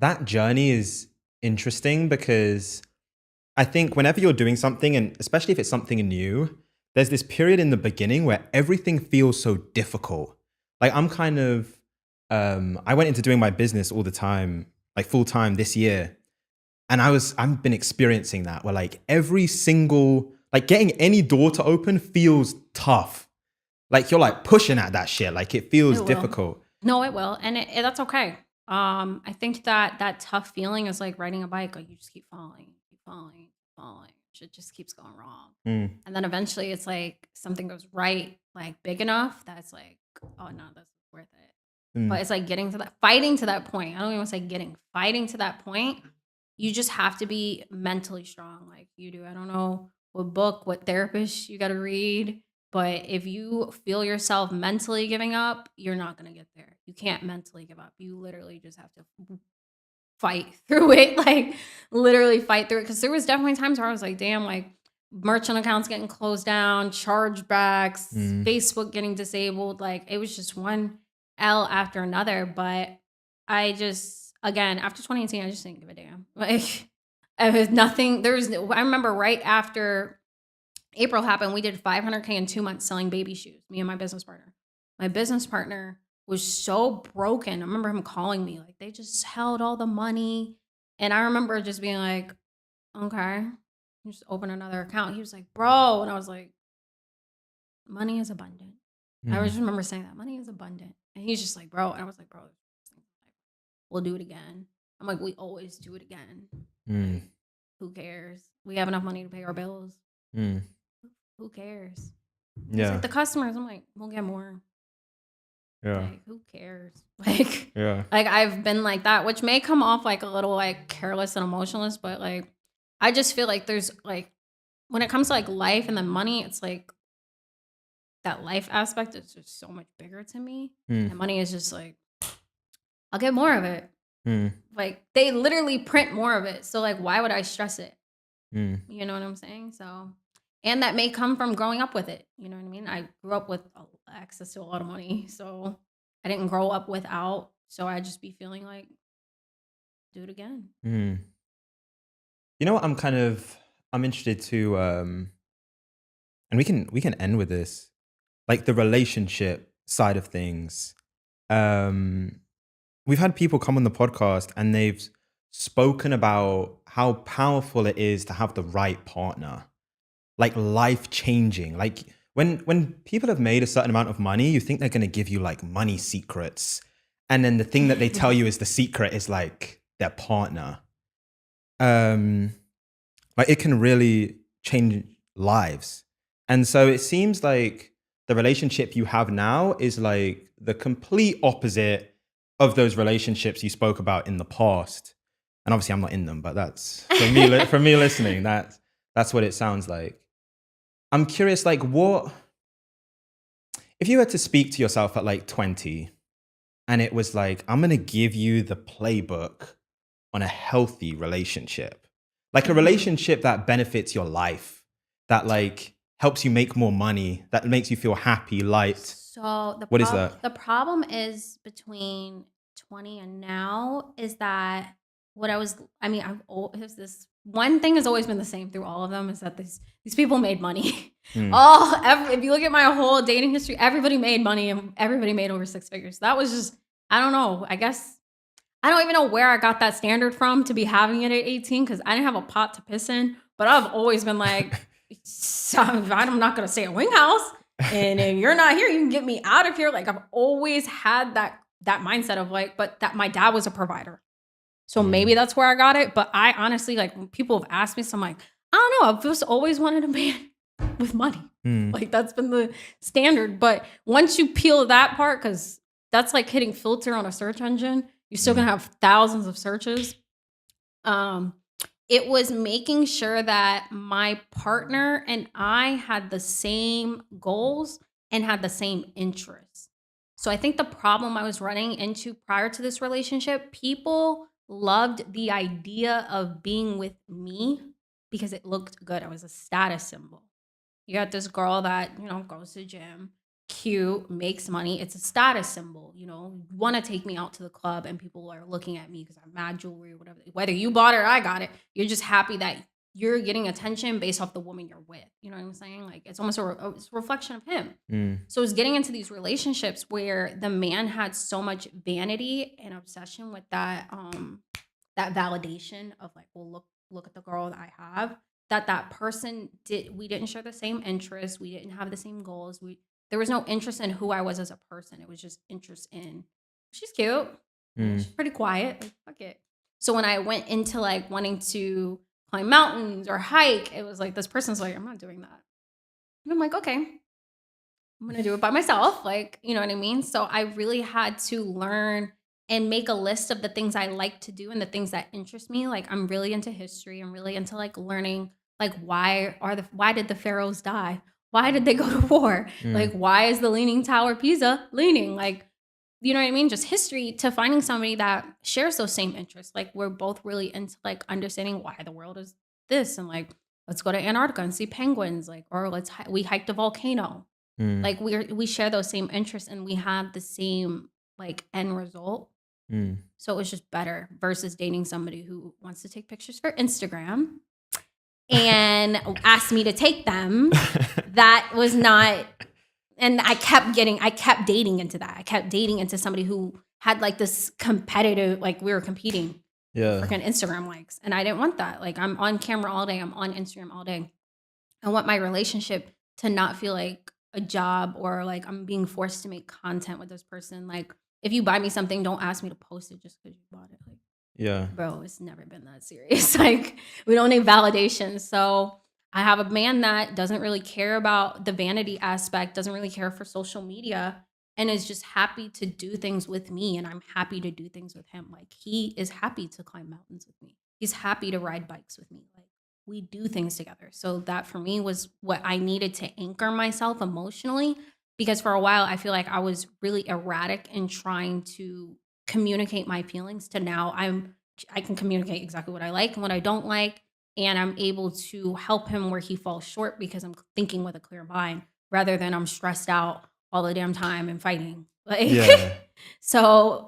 that journey is interesting because I think whenever you're doing something, and especially if it's something new, there's this period in the beginning where everything feels so difficult. Like I'm kind of, I went into doing my business all the time, like full time this year. And I've been experiencing that where like every single, like getting any door to open feels tough. Like you're like pushing at that shit. Like it feels It will. difficult. No, it will, and that's okay. I think that that tough feeling is like riding a bike. Like you just keep falling, keep falling, falling. Shit just keeps going wrong, Mm, and then eventually it's like something goes right, like big enough that's like, oh no, that's worth it. mm, But it's like getting to that, fighting to that point. I don't even want to say getting, fighting to that point. you just have to be mentally strong like you do. I don't know what book, what therapist you got to read, but if you feel yourself mentally giving up, you're not going to get there. You can't mentally give up. You literally just have to fight through it, like literally fight through it. Cause there was definitely times where I was like, damn, like merchant accounts getting closed down, chargebacks, Mm. Facebook getting disabled. Like it was just one L after another. But I just, again, after 2018, I just didn't give a damn. Like it was nothing. There was, I remember right after April happened, we did 500K in 2 months selling baby shoes, me and my business partner. My business partner was so broken. I remember him calling me, like, they just held all the money. And I remember just being like, okay, just open another account. He was like, bro. And I was like, money is abundant. I Mm. just remember saying that money is abundant. And he's just like, bro. And I was like, bro, we'll do it again. I'm like, we always do it again. Mm. Like, who cares? We have enough money to pay our bills. Mm. Who cares? He's like, Yeah. the customers. I'm like, we'll get more. Yeah. Like, who cares? Like, Yeah. like I've been like that, which may come off like a little like careless and emotionless, but like I just feel like there's like when it comes to like life and the money, it's like that life aspect is just so much bigger to me. Mm. And money is just like, I'll get more of it. Mm. Like they literally print more of it. So like why would I stress it? Mm. You know what I'm saying? So and that may come from growing up with it. You know what I mean? I grew up with access to a lot of money. So I didn't grow up without. So I just be feeling like do it again. Mm. You know what? I'm interested to, and we can end with this, like the relationship side of things. Um, we've had people come on the podcast and they've spoken about how powerful it is to have the right partner, like life changing. Like when people have made a certain amount of money, you think they're going to give you like money secrets, and then the thing that they tell you is the secret is like their partner. Um, like it can really change lives. And so it seems like the relationship you have now is like the complete opposite of those relationships you spoke about in the past. And obviously I'm not in them, but that's for me listening, that's what it sounds like. I'm curious, like what if you had to speak to yourself at like 20 and it was like, I'm gonna give you the playbook on a healthy relationship, like a Mhm. relationship that benefits your life, that like helps you make more money, that makes you feel happy, light. So What is that? the problem is between 20 and now is that what I was I mean there's this one thing has always been the same through all of them is that these people made money. Mm, If you look at my whole dating history, everybody made money and everybody made over six figures. That was just I don't know. I guess I don't even know where I got that standard from to be having it at 18 because I didn't have a pot to piss in. But I've always been like, I'm not going to stay at Wing House. And if you're not here, you can get me out of here. Like I've always had that mindset of like, but that my dad was a provider. So maybe mm, that's where I got it. But I honestly, like when people have asked me, so I'm like, I don't know. I've just always wanted a man with money. mm, Like that's been the standard. But once you peel that part, because that's like hitting filter on a search engine, you're still mm, gonna have thousands of searches. Um, it was making sure that my partner and I had the same goals and had the same interests. So I think the problem I was running into prior to this relationship, people loved the idea of being with me because it looked good. I was a status symbol. You got this girl that, goes to the gym, cute, makes money. It's a status symbol. You want to take me out to the club and people are looking at me because I'm mad jewelry or whatever. Whether you bought it or I got it, you're just happy that you're getting attention based off the woman you're with. You know what I'm saying? Like it's almost it's a reflection of him. mm, So it's getting into these relationships where the man had so much vanity and obsession with that validation of like, well, look at the girl that I have. That person we didn't share the same interests. We didn't have the same goals. There was no interest in who I was as a person. It was just interest in she's cute. mm, She's pretty quiet. Like, fuck it. So when I went into like wanting to climb mountains or hike, it was like this person's like, I'm not doing that. And I'm like, okay, I'm gonna do it by myself. Like, you know what I mean? So I really had to learn and make a list of the things I like to do and the things that interest me. Like I'm really into history. I'm really into like learning like why did the pharaohs die? Why did they go to war? Like Mm, why is the leaning tower of Pisa leaning? Like you know what I mean? Just history to finding somebody that shares those same interests. Like we're both really into like understanding why the world is this and like let's go to Antarctica and see penguins like or we hiked a volcano. mm, Like we share those same interests and we have the same like end result. mm. So it was just better versus dating somebody who wants to take pictures for Instagram and asked me to take them. That was not, and I kept dating into that. I kept dating into somebody who had like this competitive, like we were competing for Yeah. freaking Instagram likes. And I didn't want that. Like I'm on camera all day, I'm on Instagram all day. I want my relationship to not feel like a job or like I'm being forced to make content with this person. Like if you buy me something, don't ask me to post it just because you bought it. Like Yeah. bro, it's never been that serious. Like, we don't need validation. So, I have a man that doesn't really care about the vanity aspect, doesn't really care for social media, and is just happy to do things with me. And I'm happy to do things with him. Like, he is happy to climb mountains with me, he's happy to ride bikes with me. Like, we do things together. So, that for me was what I needed to anchor myself emotionally. Because for a while, I feel like I was really erratic in trying to communicate my feelings to now I can communicate exactly what I like and what I don't like, and I'm able to help him where he falls short because I'm thinking with a clear mind rather than I'm stressed out all the damn time and fighting. Like Yeah. so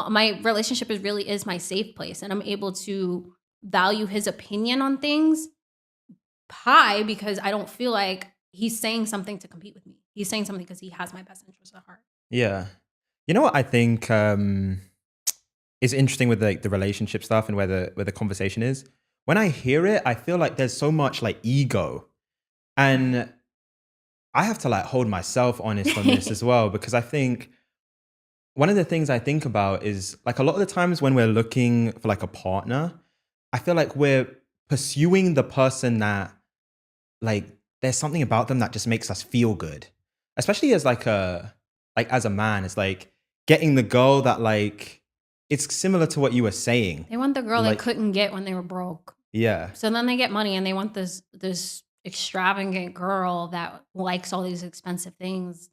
my relationship is my safe place and I'm able to value his opinion on things high because I don't feel like he's saying something to compete with me. He's saying something because he has my best interest at heart. Yeah. You know what I think is interesting with the relationship stuff and where the conversation is? When I hear it, I feel like there's so much like ego. And I have to like hold myself honest on this as well because I think one of the things I think about is like a lot of the times when we're looking for like a partner, I feel like we're pursuing the person that like there's something about them that just makes us feel good. Especially as like as a man, it's like getting the girl that like it's similar to what you were saying. They want the girl they Like couldn't get when they were broke. yeah. So then they get money and they want this extravagant girl that likes all these expensive things.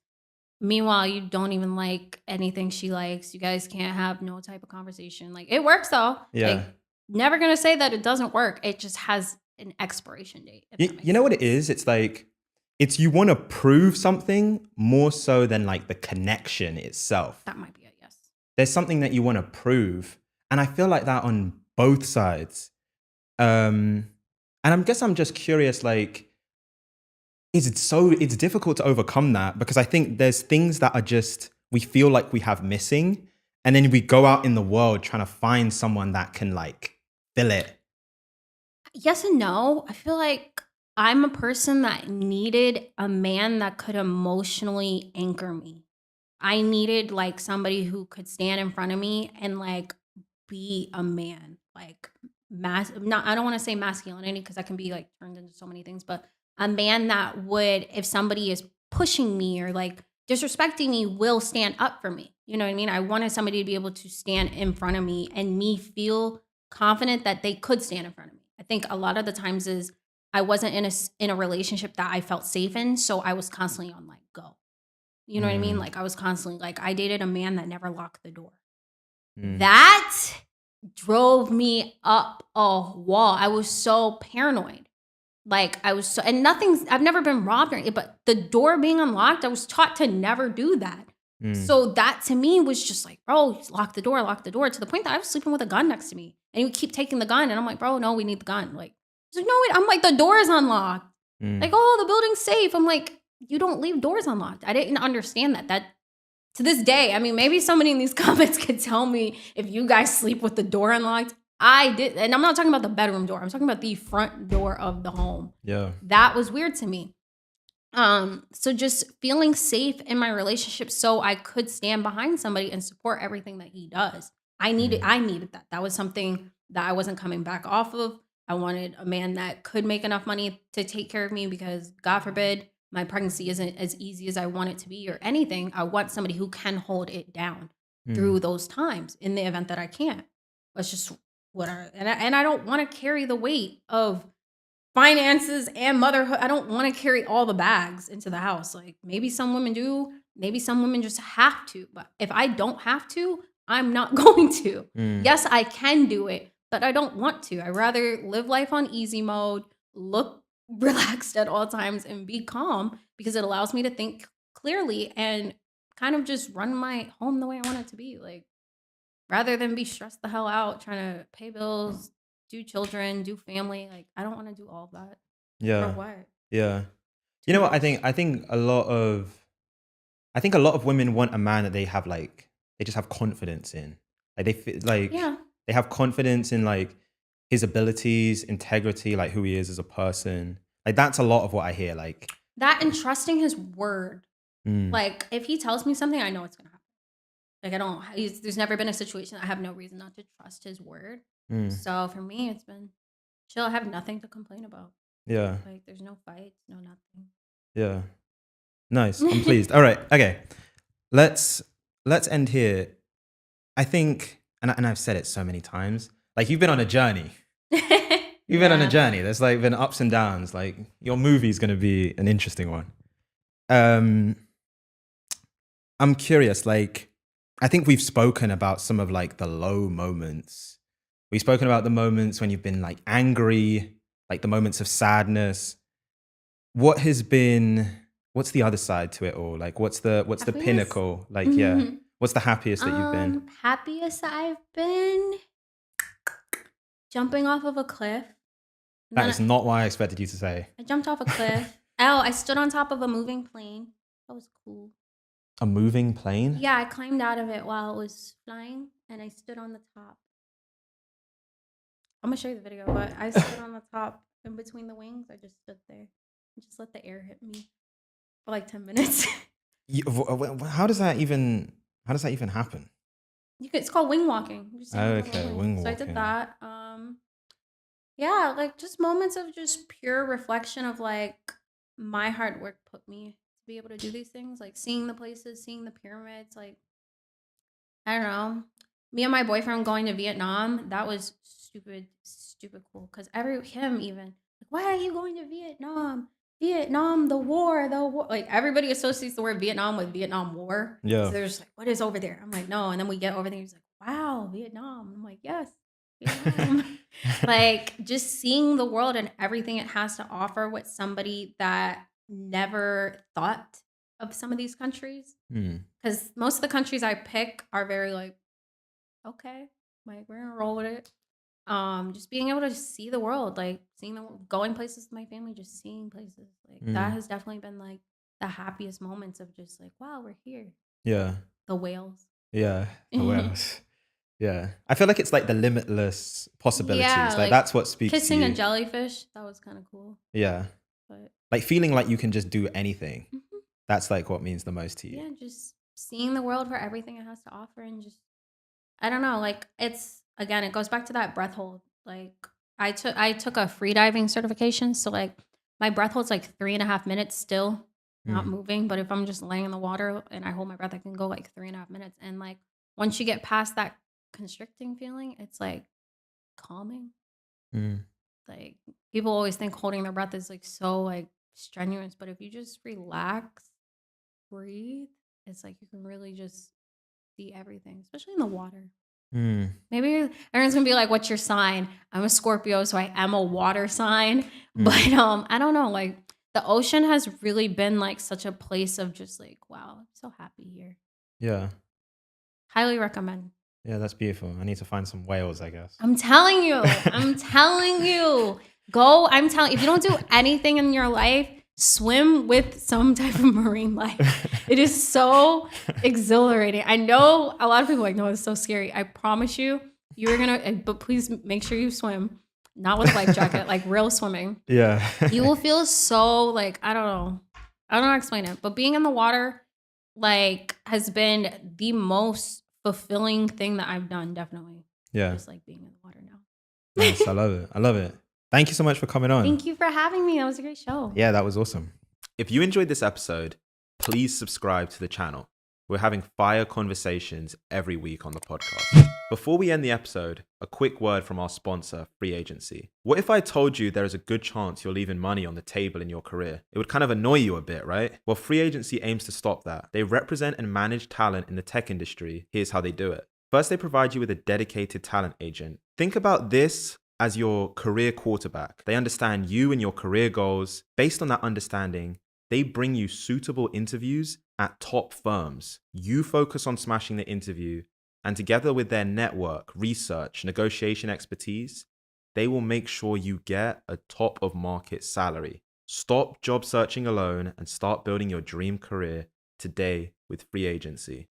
Meanwhile, you don't even like anything she likes. You guys can't have no type of conversation. Like it works though. Yeah. Like never gonna say that it doesn't work. It just has an expiration date, if that You makes know what sense. it is? It's like it's you want to prove something more so than like the connection itself. That might be a yes. There's something that you want to prove, and I feel like that on both sides. And I'm just curious, like, it's difficult to overcome that because I think there's things that are just we feel like we have missing, and then we go out in the world trying to find someone that can like fill it. Yes and no. I feel like I'm a person that needed a man that could emotionally anchor me. I needed like somebody who could stand in front of me and like be a man. Like not I don't want to say masculinity because that can be like turned into so many things, but a man that would, if somebody is pushing me or like disrespecting me, will stand up for me. You know what I mean? I wanted somebody to be able to stand in front of me and me feel confident that they could stand in front of me. I think a lot of the times is I wasn't in a relationship that I felt safe in, so I was constantly on like go. You know what I mean? Mm, Like I was constantly like I dated a man that never locked the door. mm, That drove me up a wall. I was so paranoid. Like I was so, and nothing's, I've never been robbed or anything, but the door being unlocked, I was taught to never do that. mm, So that to me was just like, bro, lock the door to the point that I was sleeping with a gun next to me. And he would keep taking the gun. And I'm like, bro, no, we need the gun. Like, he's like, no, wait. I'm like, the door is unlocked. Like, mm. oh, the building's safe. I'm like, you don't leave doors unlocked. I didn't understand that. That to this day, I mean, maybe somebody in these comments could tell me if you guys sleep with the door unlocked. I did, and I'm not talking about the bedroom door. I'm talking about the front door of the home. Yeah. That was weird to me. So just feeling safe in my relationship so I could stand behind somebody and support everything that he does. Mm, I needed that. That was something that I wasn't coming back off of. I wanted a man that could make enough money to take care of me because God forbid my pregnancy isn't as easy as I want it to be or anything. I want somebody who can hold it down. through those times in the event that I can't. That's just and I don't want to carry the weight of finances and motherhood. I don't want to carry all the bags into the house. Like maybe some women do, maybe some women just have to. But if I don't have to, I'm not going to. Yes, I can do it, but I don't want to. I rather live life on easy mode, look relaxed at all times and be calm because it allows me to think clearly and kind of just run my home the way I want it to be. Like rather than be stressed the hell out trying to pay bills, do children, do family. Like I don't want to do all of that. For Yeah. what? Yeah. You Too know what? I much. think I think a lot of I think a lot of women want a man that they have like they just have confidence in. Like they feel like Yeah. they have confidence in like his abilities, integrity, like who he is as a person. Like that's a lot of what I hear. Like, That and trusting his word. mm, Like if he tells me something, I know it's gonna happen. Like I don't there's never been a situation I have no reason not to trust his word. mm, So for me it's been chill. I have nothing to complain about. yeah, Like there's no fights, no yeah, nice. I'm nothing. pleased. All right, okay. Let's let's end here. I think, and I've said it so many times. Like you've been on a journey. You've been on a Yeah. journey. There's like been ups and downs. Like your movie's gonna be an interesting one. Um, I'm curious. Like, I think we've spoken about some of like the low moments. We've spoken about the moments when you've been like angry, like the moments of sadness. What has been? What's the other side to it all? Like, what's the Happiness. pinnacle? Like, yeah, what's the happiest that you've been? Happiest I've been jumping off of a cliff. And That then is not what I expected you to say. I jumped off a cliff. Oh, I stood on top of a moving plane. That was cool. A moving plane? Yeah, I climbed out of it while it was flying and I stood on the top. I'm gonna show you the video, but I stood on the top in between the wings. I just stood there and just let the air hit me for like 10 minutes. How does that even? How does that even happen? It's called wing walking. You just stand on top of a Okay, wing. wing So I did walking. that. Yeah, like just moments of just pure reflection of like my hard work put me to be able to do these things, like seeing the places, seeing the pyramids, like I don't know. Me and my boyfriend going to Vietnam, that was stupid cool. Cause every him even like, why are you going to Vietnam? Vietnam, the war. Like everybody associates the word Vietnam with Vietnam War. So Yeah. they're just like, what is over there? I'm like, no. And then we get over there, he's like, wow, Vietnam. I'm like, yes, Vietnam. Like just seeing the world and everything it has to offer with somebody that never thought of some of these countries. Hmm. Because most of the countries I pick are very like, okay, like we're gonna roll with it. Just being able to see the world, like seeing going places with my family, just seeing places like that Hmm. has definitely been like the happiest moments of just like, wow, we're here. Yeah. The whales. Yeah. What else? Yeah. I feel like it's like the limitless Yeah, possibilities. Like like that's what speaks to kissing a you. jellyfish, that was kind of cool. Yeah. But Like feeling like you can just do anything. mhm, That's like what means the most to you. yeah, just seeing the world for everything it has to offer and just I don't know, like it's again, it goes back to that breath hold. Like I took a free diving certification, so like my breath holds like 3.5 minutes still, not Hmm. moving. But if I'm just laying in the water and I hold my breath, I can go like 3.5 minutes. And like once you get past that constricting feeling, it's like calming. Hmm. Like people always think holding their breath is like so like strenuous, but if you just relax, breathe, it's like you can really just see everything, especially in the water. Hmm. Maybe everyone's gonna be like, "What's your sign?" I'm a Scorpio, so I am a water sign. Hmm. But I don't know. Like the ocean has really been like such a place of just like, wow, I'm so happy here. Yeah. Highly recommend. Yeah, that's beautiful. I need to find some whales, I guess. I'm telling you. I'm telling you. Go. I'm telling. If you don't do anything in your life, swim with some type of marine life. It is so exhilarating. I know a lot of people are like, no, it's so scary. I promise you, you're gonna. But please make sure you swim, not with a life jacket, like real swimming. Yeah. You will feel so like I don't know. I don't know how to explain it, but being in the water like has been the most fulfilling thing that I've done. Definitely, Yeah. just like being in the water now. Nice. I love it. I love it. Thank you so much for coming on. Thank you for having me. That was a great show. Yeah, that was awesome. If you enjoyed this episode, please subscribe to the channel. We're having fire conversations every week on the podcast. Before we end the episode, a quick word from our sponsor, Free Agency. What if I told you there is a good chance you're leaving money on the table in your career? It would kind of annoy you a bit, right? Well, Free Agency aims to stop that. They represent and manage talent in the tech industry. Here's how they do it. First, they provide you with a dedicated talent agent. Think about this as your career quarterback. They understand you and your career goals. Based on that understanding, they bring you suitable interviews at top firms. You focus on smashing the interview, and together with their network, research, negotiation expertise, they will make sure you get a top of market salary. Stop job searching alone and start building your dream career today with Free Agency.